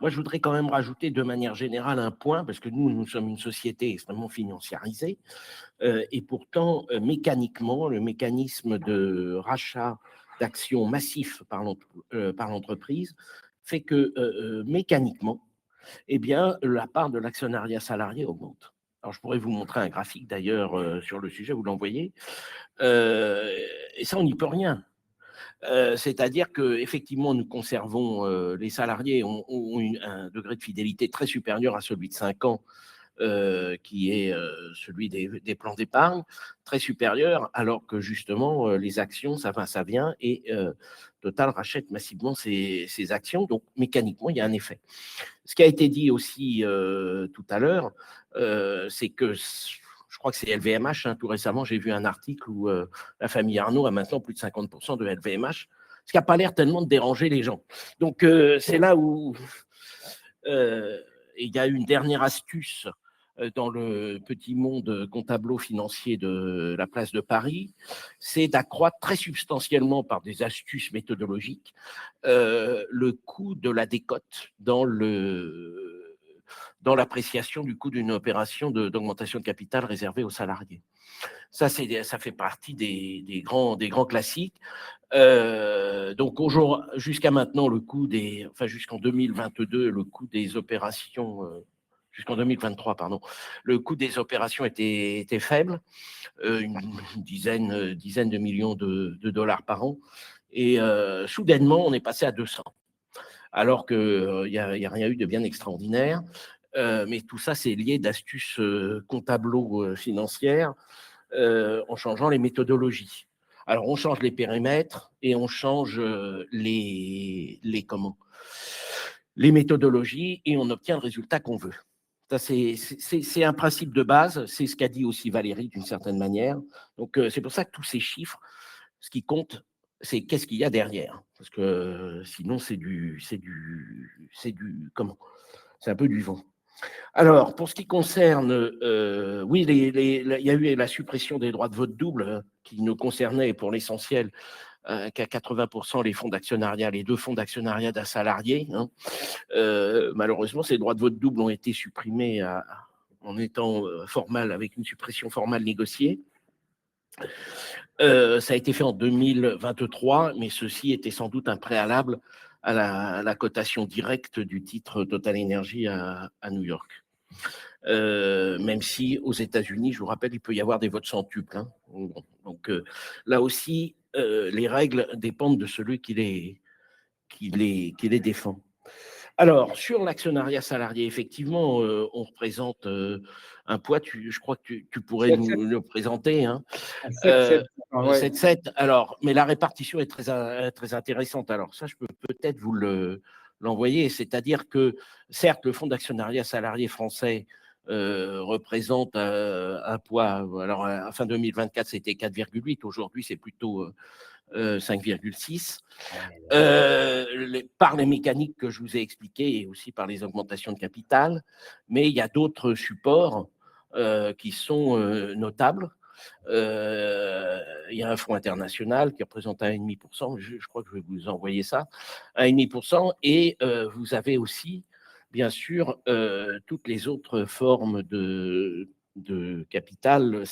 Moi, je voudrais quand même rajouter de manière générale un point, parce que nous sommes une société extrêmement financiarisée, et pourtant, mécaniquement, le mécanisme de rachat d'actions massif par l'entreprise fait que, mécaniquement, eh bien, la part de l'actionnariat salarié augmente. Alors, je pourrais vous montrer un graphique d'ailleurs sur le sujet, vous l'envoyez. Et ça, on n'y peut rien. C'est-à-dire qu'effectivement, nous conservons, les salariés ont un degré de fidélité très supérieur à celui de 5 ans, qui est celui des plans d'épargne, très supérieur, alors que justement, les actions, ça va, ça vient, et Total rachète massivement ses actions, donc mécaniquement, il y a un effet. Ce qui a été dit aussi tout à l'heure, c'est que je crois que c'est LVMH, hein, tout récemment, j'ai vu un article où la famille Arnault a maintenant plus de 50% de LVMH, ce qui n'a pas l'air tellement de déranger les gens. Donc, c'est là où il y a une dernière astuce dans le petit monde comptable-financier de la place de Paris, c'est d'accroître très substantiellement par des astuces méthodologiques le coût de la décote dans l'appréciation du coût d'une opération d'augmentation de capital réservée aux salariés. Ça fait partie des grands classiques. Donc jusqu'à maintenant, jusqu'en 2022, le coût des opérations, jusqu'en 2023, pardon, le coût des opérations était faible, une dizaine de millions de dollars par an. Et soudainement, on est passé à 200, alors qu'il n'y a rien eu de bien extraordinaire. Mais tout ça, c'est lié d'astuces comptablo-financières en changeant les méthodologies. Alors, on change les périmètres et on change les méthodologies et on obtient le résultat qu'on veut. Ça, c'est un principe de base, c'est ce qu'a dit aussi Valérie d'une certaine manière. Donc, c'est pour ça que tous ces chiffres, ce qui compte, c'est qu'est-ce qu'il y a derrière. Parce que sinon, c'est un peu du vent. Alors, pour ce qui concerne, oui, il y a eu la suppression des droits de vote double qui ne concernaient pour l'essentiel qu'à 80% les fonds d'actionnariat, les 2 fonds d'actionnariat d'un salarié. Hein. Malheureusement, ces droits de vote double ont été supprimés en étant formels, avec une suppression formelle négociée. Ça a été fait en 2023, mais ceci était sans doute un préalable à la cotation directe du titre Total Energy à New York. Même si aux États-Unis, je vous rappelle, il peut y avoir des votes centuples. Hein. Donc là aussi, les règles dépendent de celui qui les défend. Alors, sur l'actionnariat salarié, effectivement, on représente un poids, je crois que tu pourrais 7, nous le présenter, hein. 7, ouais. 7-7. Alors, mais la répartition est très intéressante. Alors, ça, je peux peut-être vous l'envoyer. C'est-à-dire que, certes, le fonds d'actionnariat salarié français représente un poids, alors à fin 2024, c'était 4,8. Aujourd'hui, c'est plutôt 5,6. Par les mécaniques que je vous ai expliquées et aussi par les augmentations de capital, mais il y a d'autres supports qui sont notables. Il y a un fonds international qui représente 1,5%, je crois que je vais vous envoyer ça, 1,5%, et vous avez aussi, bien sûr, toutes les autres formes de capital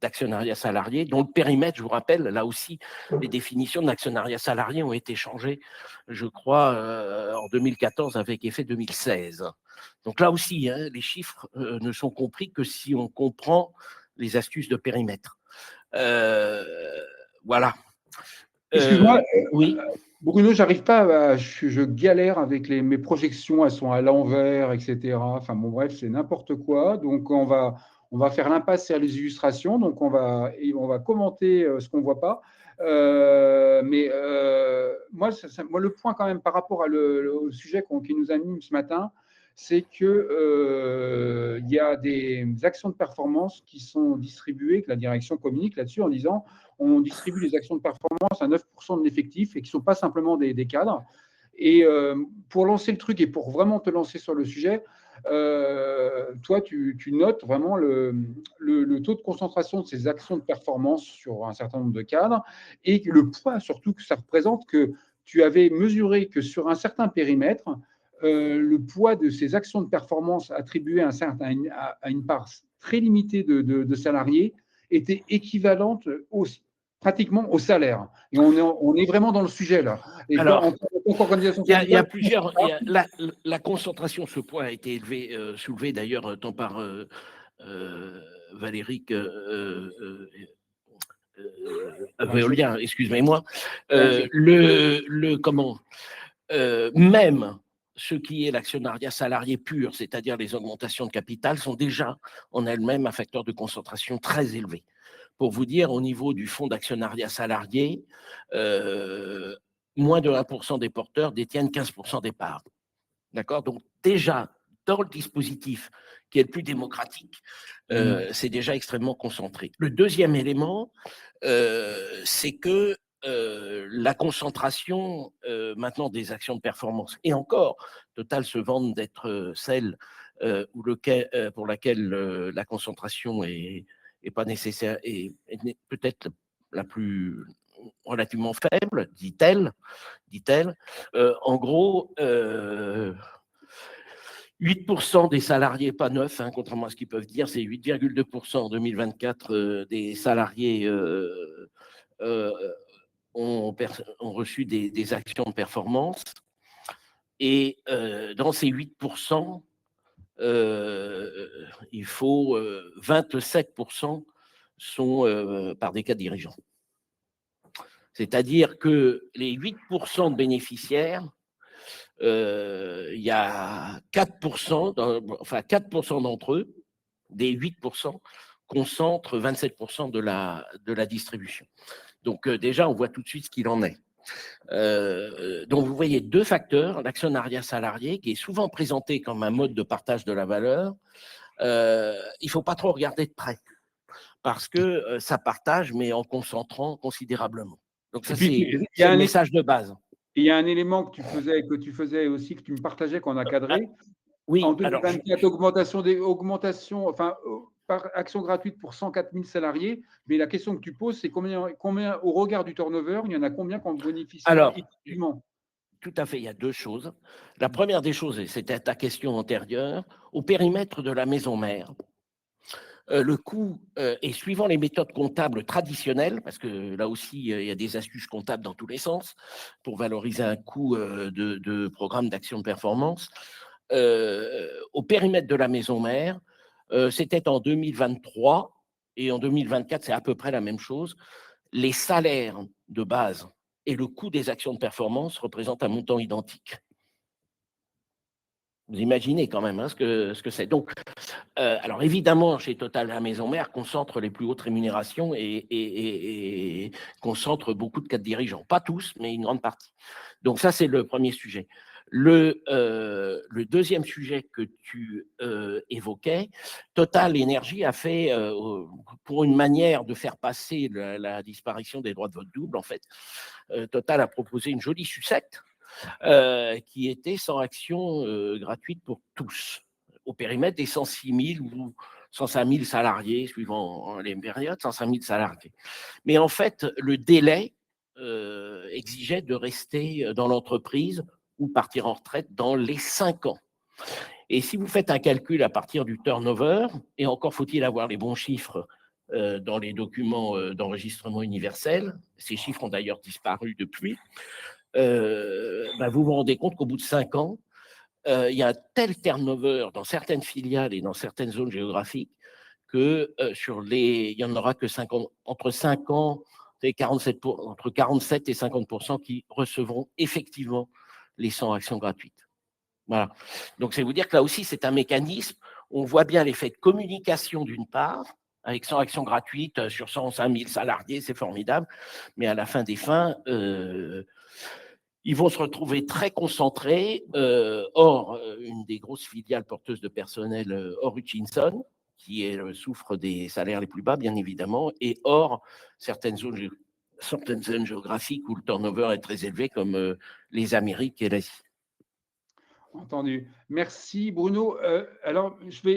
d'actionnariat salarié, dont le périmètre, je vous rappelle, là aussi, les définitions de l'actionnariat salarié ont été changées, je crois, en 2014 avec effet 2016. Donc là aussi, hein, les chiffres ne sont compris que si on comprend les astuces de périmètre. Voilà. Excuse-moi, oui. Bruno, j'arrive pas je galère avec mes projections, elles sont à l'envers, etc. Enfin bon, bref, c'est n'importe quoi. Donc on va faire l'impasse sur les illustrations. Donc on va commenter ce qu'on voit pas. Moi, moi, le point quand même par rapport au sujet qui nous anime ce matin, c'est que il y a des actions de performance qui sont distribuées, que la direction communique là-dessus en disant on distribue les actions de performance à 9% de l'effectif et qui ne sont pas simplement des cadres. Et pour lancer le truc et pour vraiment te lancer sur le sujet, toi, tu notes vraiment le taux de concentration de ces actions de performance sur un certain nombre de cadres et le poids surtout que ça représente, que tu avais mesuré que sur un certain périmètre, le poids de ces actions de performance attribuées à une part très limitée de salariés était équivalente pratiquement au salaire. Et on est vraiment dans le sujet là. Et alors, organisation il y a plusieurs. La concentration, ce point a été soulevé d'ailleurs tant par Valéric Veolia, excusez-moi. Même ce qui est l'actionnariat salarié pur, c'est-à-dire les augmentations de capital, sont déjà en elles-mêmes un facteur de concentration très élevé. Pour vous dire, au niveau du fonds d'actionnariat salarié, moins de 1% des porteurs détiennent 15% des parts. D'accord ? Donc déjà, dans le dispositif qui est le plus démocratique, c'est déjà extrêmement concentré. Le deuxième élément, c'est que la concentration maintenant des actions de performance, et encore, Total se vante d'être celle pour laquelle la concentration est pas nécessaire et peut-être la plus relativement faible, dit-elle. En gros, 8% des salariés, pas 9, hein, contrairement à ce qu'ils peuvent dire, c'est 8,2% en 2024 des salariés ont reçu des actions de performance. Et dans ces 8%, il faut 27% sont par des cadres dirigeants. C'est-à-dire que les 8% de bénéficiaires, il y a 4%, enfin 4% d'entre eux, des 8%, concentrent 27% de la distribution. Donc déjà, on voit tout de suite ce qu'il en est. Donc vous voyez deux facteurs, l'actionnariat salarié, qui est souvent présenté comme un mode de partage de la valeur. Il ne faut pas trop regarder de près, parce que ça partage, mais en concentrant considérablement. Donc ça, c'est le message de base. Il y a un élément que tu faisais aussi, que tu me partageais, qu'on a cadré. Oui, en 2024, augmentation, enfin, par action gratuite pour 104 000 salariés. Mais la question que tu poses, c'est combien, au regard du turnover, il y en a combien qui en bénéficient effectivement ? Tout à fait, il y a deux choses. La première des choses, et c'était ta question antérieure, au périmètre de la maison mère, le coût est suivant les méthodes comptables traditionnelles, parce que là aussi, il y a des astuces comptables dans tous les sens pour valoriser un coût de programme d'action de performance. Au périmètre de la maison mère, c'était en 2023 et en 2024, c'est à peu près la même chose. Les salaires de base et le coût des actions de performance représentent un montant identique. Vous imaginez quand même ce que c'est. Donc, alors évidemment, chez Total, la maison mère concentre les plus hautes rémunérations et concentre beaucoup de cadres dirigeants. Pas tous, mais une grande partie. Donc ça, c'est le premier sujet. Le deuxième sujet que tu évoquais, Total Énergie a fait, pour une manière de faire passer la disparition des droits de vote double, en fait, Total a proposé une jolie sucette qui était sans action gratuite pour tous, au périmètre des 106 000 ou 105 000 salariés, suivant les périodes, 105 000 salariés. Mais en fait, le délai exigeait de rester dans l'entreprise ou partir en retraite dans les 5 ans. Et si vous faites un calcul à partir du turnover, et encore faut-il avoir les bons chiffres dans les documents d'enregistrement universel, ces chiffres ont d'ailleurs disparu depuis, vous vous rendez compte qu'au bout de 5 ans, il y a un tel turnover dans certaines filiales et dans certaines zones géographiques que il y en aura que 50, entre 5 ans et 47 entre 47 et 50% qui recevront effectivement les 100 actions gratuites. Voilà. Donc, c'est vous dire que là aussi, c'est un mécanisme. On voit bien l'effet de communication d'une part, avec 100 actions gratuites sur 105 000 salariés, c'est formidable. Mais à la fin des fins, ils vont se retrouver très concentrés. Or, une des grosses filiales porteuses de personnel, Or Hutchinson, qui souffre des salaires les plus bas, bien évidemment, et or, certaines zones géographiques où le turnover est très élevé, comme les Amériques et l'Asie. Entendu. Merci Bruno. Alors, je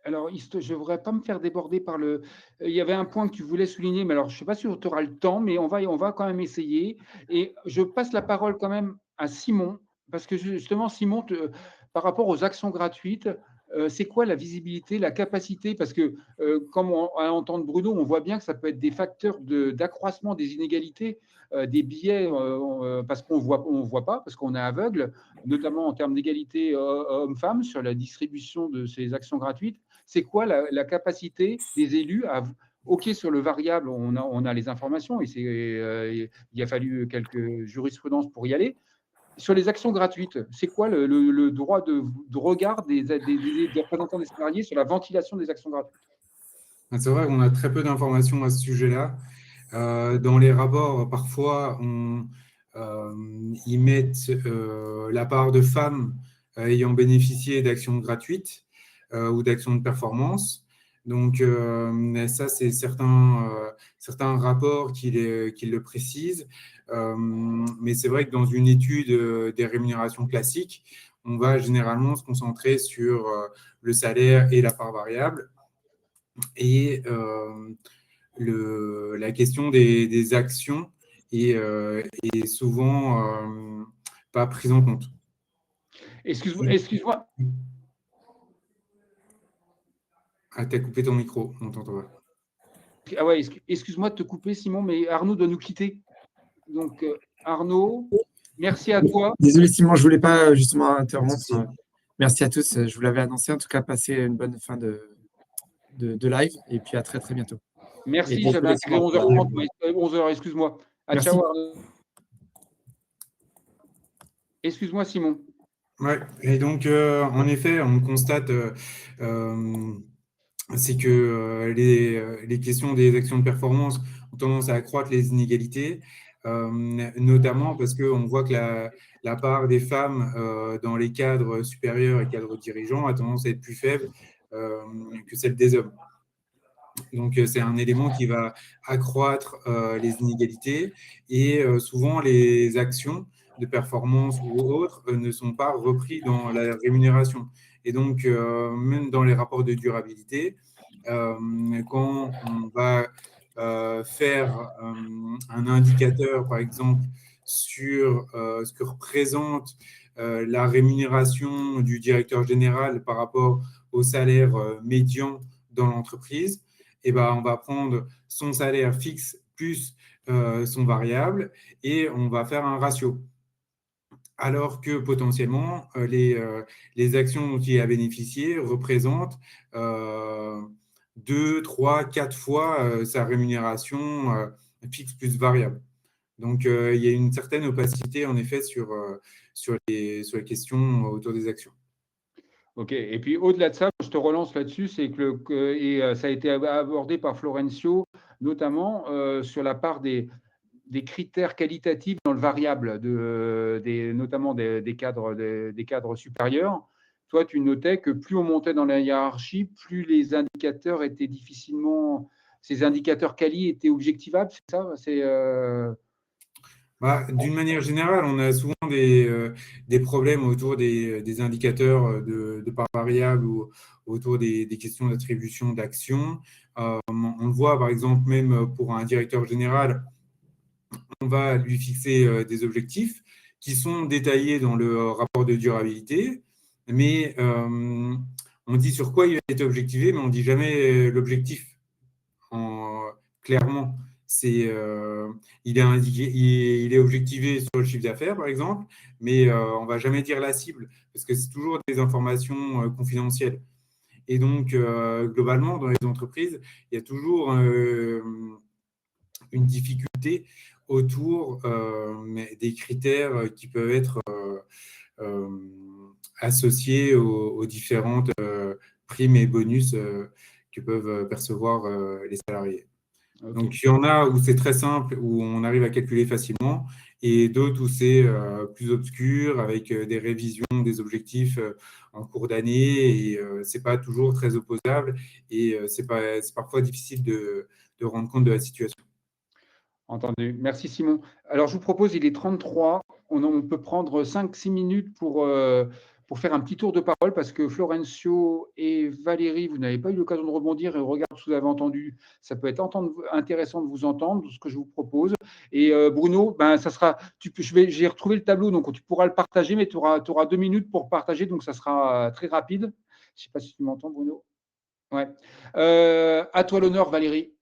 ne voudrais pas me faire déborder par le… Il y avait un point que tu voulais souligner, mais alors je ne sais pas si tu auras le temps, mais on va quand même essayer. Et je passe la parole quand même à Simon, parce que justement, Simon, par rapport aux actions gratuites, c'est quoi la visibilité, la capacité? Parce que, comme à entendre Bruno, on voit bien que ça peut être des facteurs d'accroissement des inégalités, des biais, parce qu'on voit pas, parce qu'on est aveugle, notamment en termes d'égalité hommes-femmes sur la distribution de ces actions gratuites. C'est quoi la capacité des élus à… OK, sur le variable, on a les informations et il a fallu quelques jurisprudences pour y aller. Sur les actions gratuites, c'est quoi le droit de regard des représentants des salariés sur la ventilation des actions gratuites? C'est vrai qu'on a très peu d'informations à ce sujet-là. Dans les rapports, parfois, ils mettent la part de femmes ayant bénéficié d'actions gratuites ou d'actions de performance. Donc, ça, c'est certains rapports qui le précisent. Mais c'est vrai que dans une étude des rémunérations classiques, on va généralement se concentrer sur le salaire et la part variable. Et la question des actions est souvent pas prise en compte. Excuse-moi. Ah, tu as coupé ton micro, on t'entend pas. Ah ouais, excuse-moi de te couper, Simon, mais Arnaud doit nous quitter. Donc, Arnaud, merci à toi. Désolé, Simon, je ne voulais pas justement interrompre. Merci à tous. Je vous l'avais annoncé. En tout cas, passez une bonne fin de live et puis à très, très bientôt. Merci, j'avais intégré 11h30, 11h, excuse-moi. Ciao, Arnaud. Excuse-moi, Simon. Ouais, et donc, en effet, on constate c'est que les questions des actions de performance ont tendance à accroître les inégalités, notamment parce qu'on voit que la part des femmes dans les cadres supérieurs et cadres dirigeants a tendance à être plus faible que celle des hommes. Donc, c'est un élément qui va accroître les inégalités et souvent, les actions de performance ou autres ne sont pas repris dans la rémunération. Et donc, même dans les rapports de durabilité, quand on va faire un indicateur, par exemple, sur ce que représente la rémunération du directeur général par rapport au salaire médian dans l'entreprise, on va prendre son salaire fixe plus son variable et on va faire un ratio. Alors que potentiellement, les actions dont il a bénéficié représentent 2, 3, 4 fois sa rémunération fixe plus variable. Donc, il y a une certaine opacité, en effet, sur les questions autour des actions. Ok. Et puis au-delà de ça, je te relance là-dessus, c'est que ça a été abordé par Florencio, notamment sur la part des critères qualitatifs dans le variable, notamment des cadres supérieurs. Toi, tu notais que plus on montait dans la hiérarchie, plus les indicateurs étaient ces indicateurs quali étaient objectivables, c'est ça? D'une manière générale, on a souvent des problèmes autour des indicateurs de part variable ou autour des questions d'attribution d'actions. On le voit, par exemple, même pour un directeur général, on va lui fixer des objectifs qui sont détaillés dans le rapport de durabilité, mais on dit sur quoi il va être objectivé, mais on ne dit jamais l'objectif clairement. Il est objectivé sur le chiffre d'affaires, par exemple, mais on ne va jamais dire la cible, parce que c'est toujours des informations confidentielles. Et donc, globalement, dans les entreprises, il y a toujours une difficulté autour des critères qui peuvent être associés aux différentes primes et bonus que peuvent percevoir les salariés. Okay. Donc, il y en a où c'est très simple, où on arrive à calculer facilement, et d'autres où c'est plus obscur, avec des révisions des objectifs en cours d'année, et ce n'est pas toujours très opposable, et c'est parfois difficile de rendre compte de la situation. Entendu. Merci Simon. Alors, je vous propose, il est 33, on peut prendre 5-6 minutes pour faire un petit tour de parole, parce que Florencio et Valérie, vous n'avez pas eu l'occasion de rebondir, et au regard de ce que vous avez entendu, ça peut être intéressant de vous entendre, ce que je vous propose. Et Bruno, ça sera, j'ai retrouvé le tableau, donc tu pourras le partager, mais tu auras 2 minutes pour partager, donc ça sera très rapide. Je ne sais pas si tu m'entends, Bruno. Ouais. À toi l'honneur, Valérie.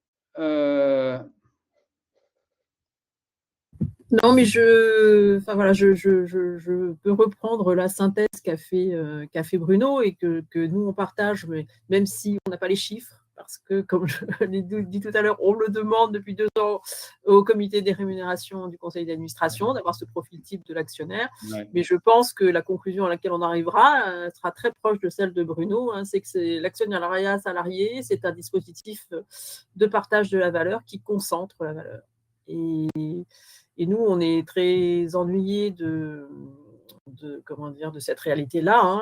Non, mais je peux reprendre la synthèse qu'a fait Bruno et que nous, on partage, mais même si on n'a pas les chiffres, parce que, comme je l'ai dit tout à l'heure, on le demande depuis 2 ans au comité des rémunérations du conseil d'administration d'avoir ce profil type de l'actionnaire. Ouais. Mais je pense que la conclusion à laquelle on arrivera sera très proche de celle de Bruno, c'est que l'actionnariat salarié, c'est un dispositif de partage de la valeur qui concentre la valeur. Et nous, on est très ennuyés de cette réalité-là,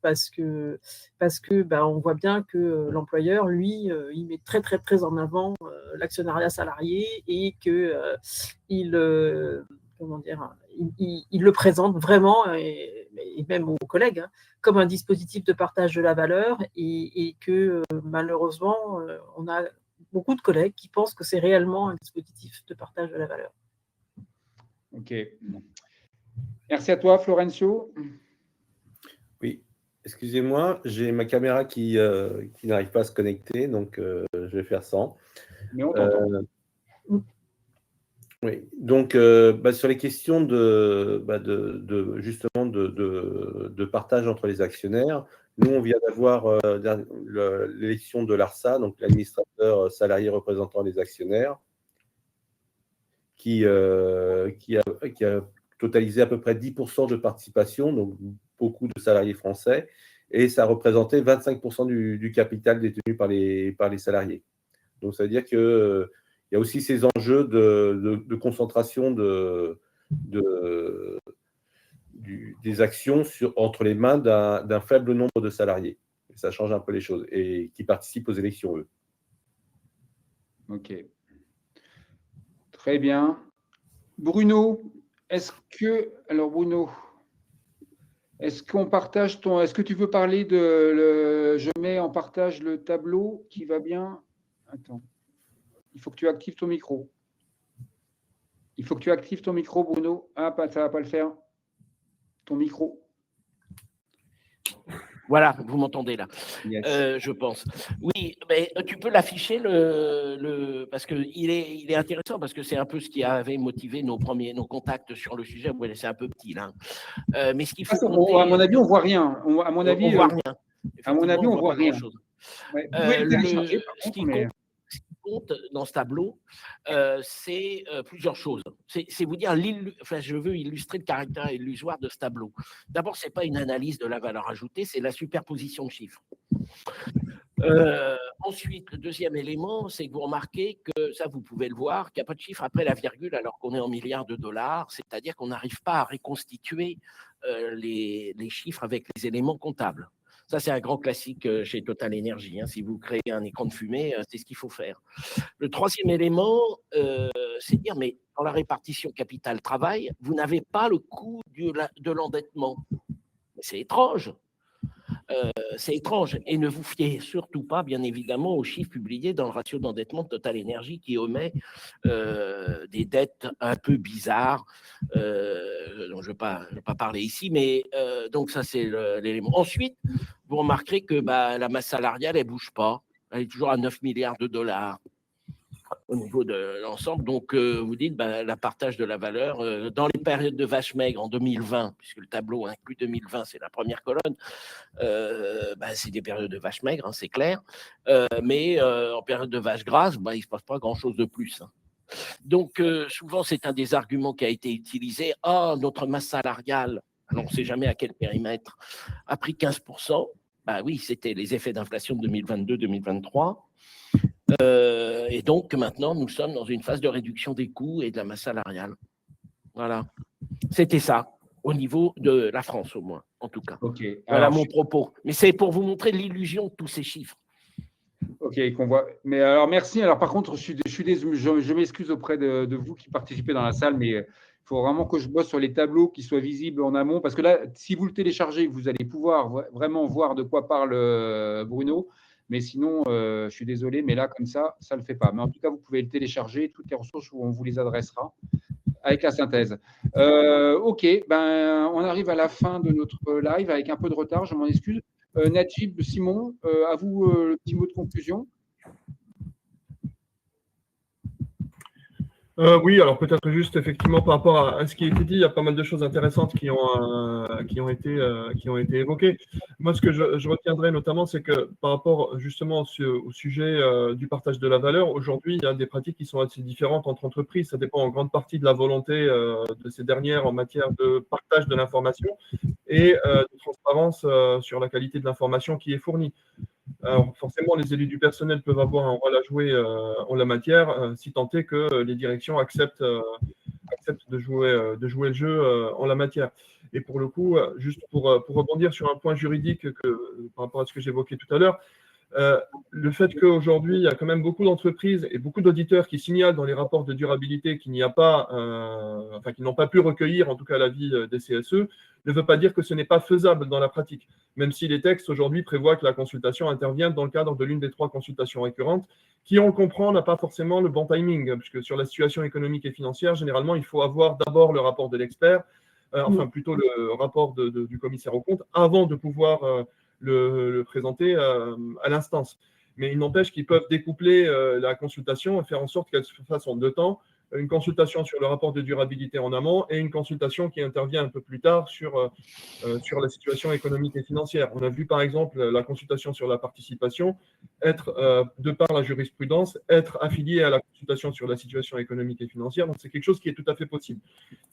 parce que on voit bien que l'employeur, lui, il met très, très, très en avant l'actionnariat salarié et qu'il le présente vraiment, et même aux collègues, comme un dispositif de partage de la valeur, et que malheureusement, on a beaucoup de collègues qui pensent que c'est réellement un dispositif de partage de la valeur. Ok. Merci à toi, Florencio. Oui, excusez-moi, j'ai ma caméra qui n'arrive pas à se connecter, donc je vais faire sans. Mais on t'entend. Oui, donc sur les questions justement de partage entre les actionnaires, nous, on vient d'avoir l'élection de l'ARSA, donc l'administrateur salarié représentant les actionnaires, qui a totalisé à peu près 10% de participation, donc beaucoup de salariés français, et ça représentait 25% du capital détenu par les salariés. Donc, ça veut dire qu'il y a aussi ces enjeux de concentration des actions entre les mains d'un faible nombre de salariés. Et ça change un peu les choses, et qui participent aux élections, eux. Ok. Très bien. Bruno, est-ce qu'on partage est-ce que tu veux parler je mets en partage le tableau qui va bien. Attends. Il faut que tu actives ton micro. Bruno. Ah, ça ne va pas le faire. Ton micro. Voilà, vous m'entendez là, yes. Je pense. Oui, mais tu peux l'afficher parce qu'il est intéressant, parce que c'est un peu ce qui avait motivé nos contacts sur le sujet. Ouais, c'est un peu petit là. Mais ce qu'il faut compter, à mon avis, on voit rien. À mon avis, on voit rien. Ouais. compte dans ce tableau, c'est plusieurs choses. C'est vous dire, je veux illustrer le caractère illusoire de ce tableau. D'abord, ce n'est pas une analyse de la valeur ajoutée, c'est la superposition de chiffres. Ensuite, le deuxième élément, c'est que vous remarquez que, ça vous pouvez le voir, qu'il n'y a pas de chiffre après la virgule alors qu'on est en milliards de dollars, c'est-à-dire qu'on n'arrive pas à reconstituer les chiffres avec les éléments comptables. Ça, c'est un grand classique chez Total Energy. Si vous créez un écran de fumée, c'est ce qu'il faut faire. Le troisième élément, c'est dire, mais dans la répartition capital-travail, vous n'avez pas le coût de l'endettement. C'est étrange. C'est étrange. Et ne vous fiez surtout pas, bien évidemment, aux chiffres publiés dans le ratio d'endettement de Total Energy qui omet des dettes un peu bizarres, dont je ne vais pas parler ici, mais donc ça, c'est l'élément. Ensuite, vous remarquerez que la masse salariale, elle ne bouge pas. Elle est toujours à 9 milliards de dollars au niveau de l'ensemble. Donc, vous dites, la partage de la valeur, dans les périodes de vache maigre en 2020, puisque le tableau inclut 2020, c'est la première colonne, c'est des périodes de vache maigre, c'est clair, mais en période de vache grasse, il ne se passe pas grand-chose de plus. Donc, souvent, c'est un des arguments qui a été utilisé. Notre masse salariale, alors on ne sait jamais à quel périmètre, a pris 15%. Oui, c'était les effets d'inflation de 2022-2023. Et donc, maintenant, nous sommes dans une phase de réduction des coûts et de la masse salariale. Voilà. C'était ça, au niveau de la France, au moins, en tout cas. Okay. Voilà mon propos. Mais c'est pour vous montrer l'illusion de tous ces chiffres. Ok, qu'on voit. Mais alors, merci. Alors, par contre, je m'excuse auprès de vous qui participez dans la salle, mais il faut vraiment que je bosse sur les tableaux qui soient visibles en amont, parce que là, si vous le téléchargez, vous allez pouvoir vraiment voir de quoi parle Bruno. Mais sinon, je suis désolé, mais là, comme ça ne le fait pas. Mais en tout cas, vous pouvez le télécharger, toutes les ressources, on vous les adressera avec la synthèse. Ok, on arrive à la fin de notre live avec un peu de retard, je m'en excuse. Najib, Simon, à vous le petit mot de conclusion. Oui, alors peut-être juste effectivement par rapport à ce qui a été dit, il y a pas mal de choses intéressantes qui ont été évoquées. Moi, ce que je retiendrai notamment, c'est que par rapport justement au sujet du partage de la valeur, aujourd'hui, il y a des pratiques qui sont assez différentes entre entreprises. Ça dépend en grande partie de la volonté de ces dernières en matière de partage de l'information et de transparence sur la qualité de l'information qui est fournie. Alors, forcément, les élus du personnel peuvent avoir un rôle à jouer en la matière, si tant est que les directions acceptent de jouer le jeu en la matière. Et pour le coup, juste pour rebondir sur un point juridique par rapport à ce que j'évoquais tout à l'heure, le fait qu'aujourd'hui, il y a quand même beaucoup d'entreprises et beaucoup d'auditeurs qui signalent dans les rapports de durabilité qu'il n'y a pas, qu'ils n'ont pas pu recueillir, en tout cas l'avis des CSE, ne veut pas dire que ce n'est pas faisable dans la pratique, même si les textes aujourd'hui prévoient que la consultation intervienne dans le cadre de l'une des 3 consultations récurrentes, qui, on le comprend, n'a pas forcément le bon timing, puisque sur la situation économique et financière, généralement, il faut avoir d'abord le rapport de l'expert, plutôt le rapport du commissaire aux comptes, avant de pouvoir le présenter à l'instance. Mais il n'empêche qu'ils peuvent découpler la consultation et faire en sorte qu'elle se fasse en 2 temps, une consultation sur le rapport de durabilité en amont et une consultation qui intervient un peu plus tard sur la situation économique et financière. On a vu par exemple la consultation sur la participation être, de par la jurisprudence, être affiliée à la consultation sur la situation économique et financière. Donc c'est quelque chose qui est tout à fait possible.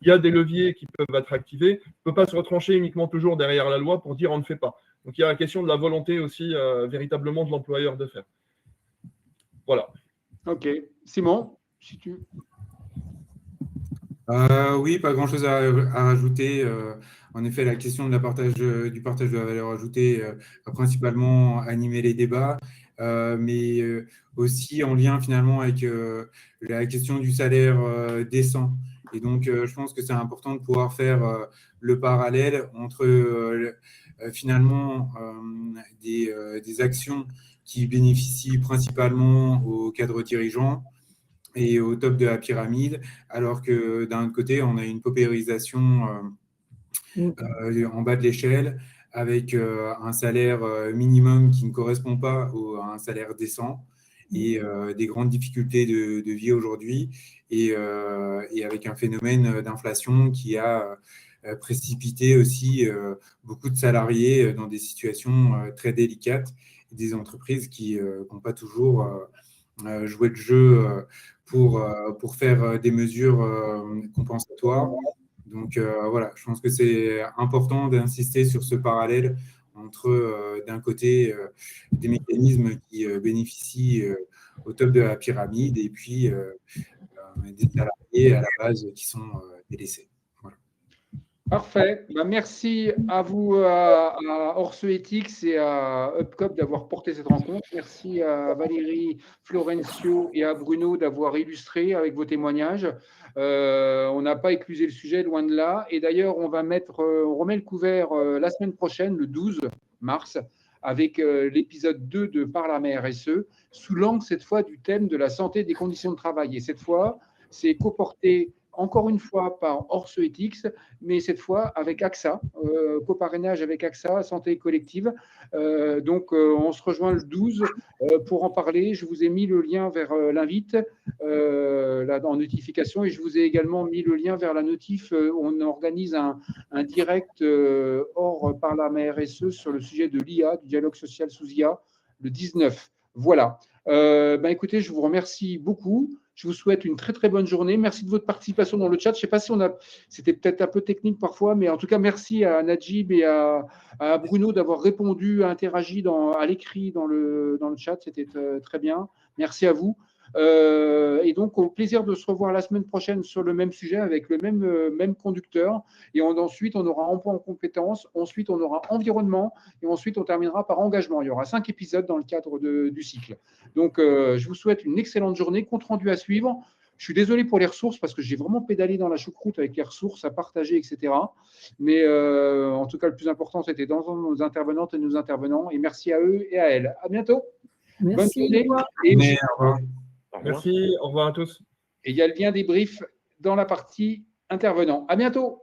Il y a des leviers qui peuvent être activés. On ne peut pas se retrancher uniquement toujours derrière la loi pour dire on ne fait pas. Donc il y a la question de la volonté aussi véritablement de l'employeur de faire. Voilà. Ok. Simon, si tu... Oui, pas grand-chose à rajouter. En effet, la question de du partage de la valeur ajoutée a principalement animé les débats, mais aussi en lien finalement avec la question du salaire décent. Et donc, je pense que c'est important de pouvoir faire le parallèle entre finalement des actions qui bénéficient principalement aux cadres dirigeants et au top de la pyramide, alors que d'un autre côté, on a une paupérisation en bas de l'échelle avec un salaire minimum qui ne correspond pas à un salaire décent et des grandes difficultés de vie aujourd'hui et avec un phénomène d'inflation qui a précipité aussi beaucoup de salariés dans des situations très délicates, des entreprises qui n'ont pas toujours jouer le jeu pour faire des mesures compensatoires. Donc voilà, je pense que c'est important d'insister sur ce parallèle entre, d'un côté, des mécanismes qui bénéficient au top de la pyramide et puis des salariés à la base qui sont délaissés. Voilà. Parfait. Merci à vous, à Orce Ethics et à Upcop d'avoir porté cette rencontre. Merci à Valérie, Florencio et à Bruno d'avoir illustré avec vos témoignages. On n'a pas éclusé le sujet, loin de là. Et d'ailleurs, on remet le couvert la semaine prochaine, le 12 mars, avec l'épisode 2 de Parle à ma RSE, sous l'angle cette fois du thème de la santé et des conditions de travail. Et cette fois, c'est coporté encore une fois par Orce Ethics, mais cette fois avec AXA, coparrainage avec AXA, santé collective. Donc, on se rejoint le 12 pour en parler. Je vous ai mis le lien vers l'invite là, en notification, et je vous ai également mis le lien vers la notif. On organise un direct hors par la RSE sur le sujet de l'IA, du dialogue social sous IA, le 19. Voilà. Écoutez, je vous remercie beaucoup. Je vous souhaite une très, très bonne journée. Merci de votre participation dans le chat. Je ne sais pas si c'était peut-être un peu technique parfois, mais en tout cas, merci à Najib et à Bruno d'avoir répondu, interagi à l'écrit dans le chat. C'était très bien. Merci à vous. Et donc, au plaisir de se revoir la semaine prochaine sur le même sujet avec le même conducteur. Et ensuite, on aura emploi en compétences. Ensuite, on aura environnement. Et ensuite, on terminera par engagement. Il y aura 5 épisodes dans le cadre du cycle. Donc, je vous souhaite une excellente journée. Compte rendu à suivre. Je suis désolé pour les ressources parce que j'ai vraiment pédalé dans la choucroute avec les ressources à partager, etc. Mais en tout cas, le plus important, c'était dans nos intervenantes et nos intervenants. Et merci à eux et à elles. À bientôt. Merci. Bonne journée. Et Merci, au revoir à tous. il y a le lien débrief dans la partie intervenant. À bientôt.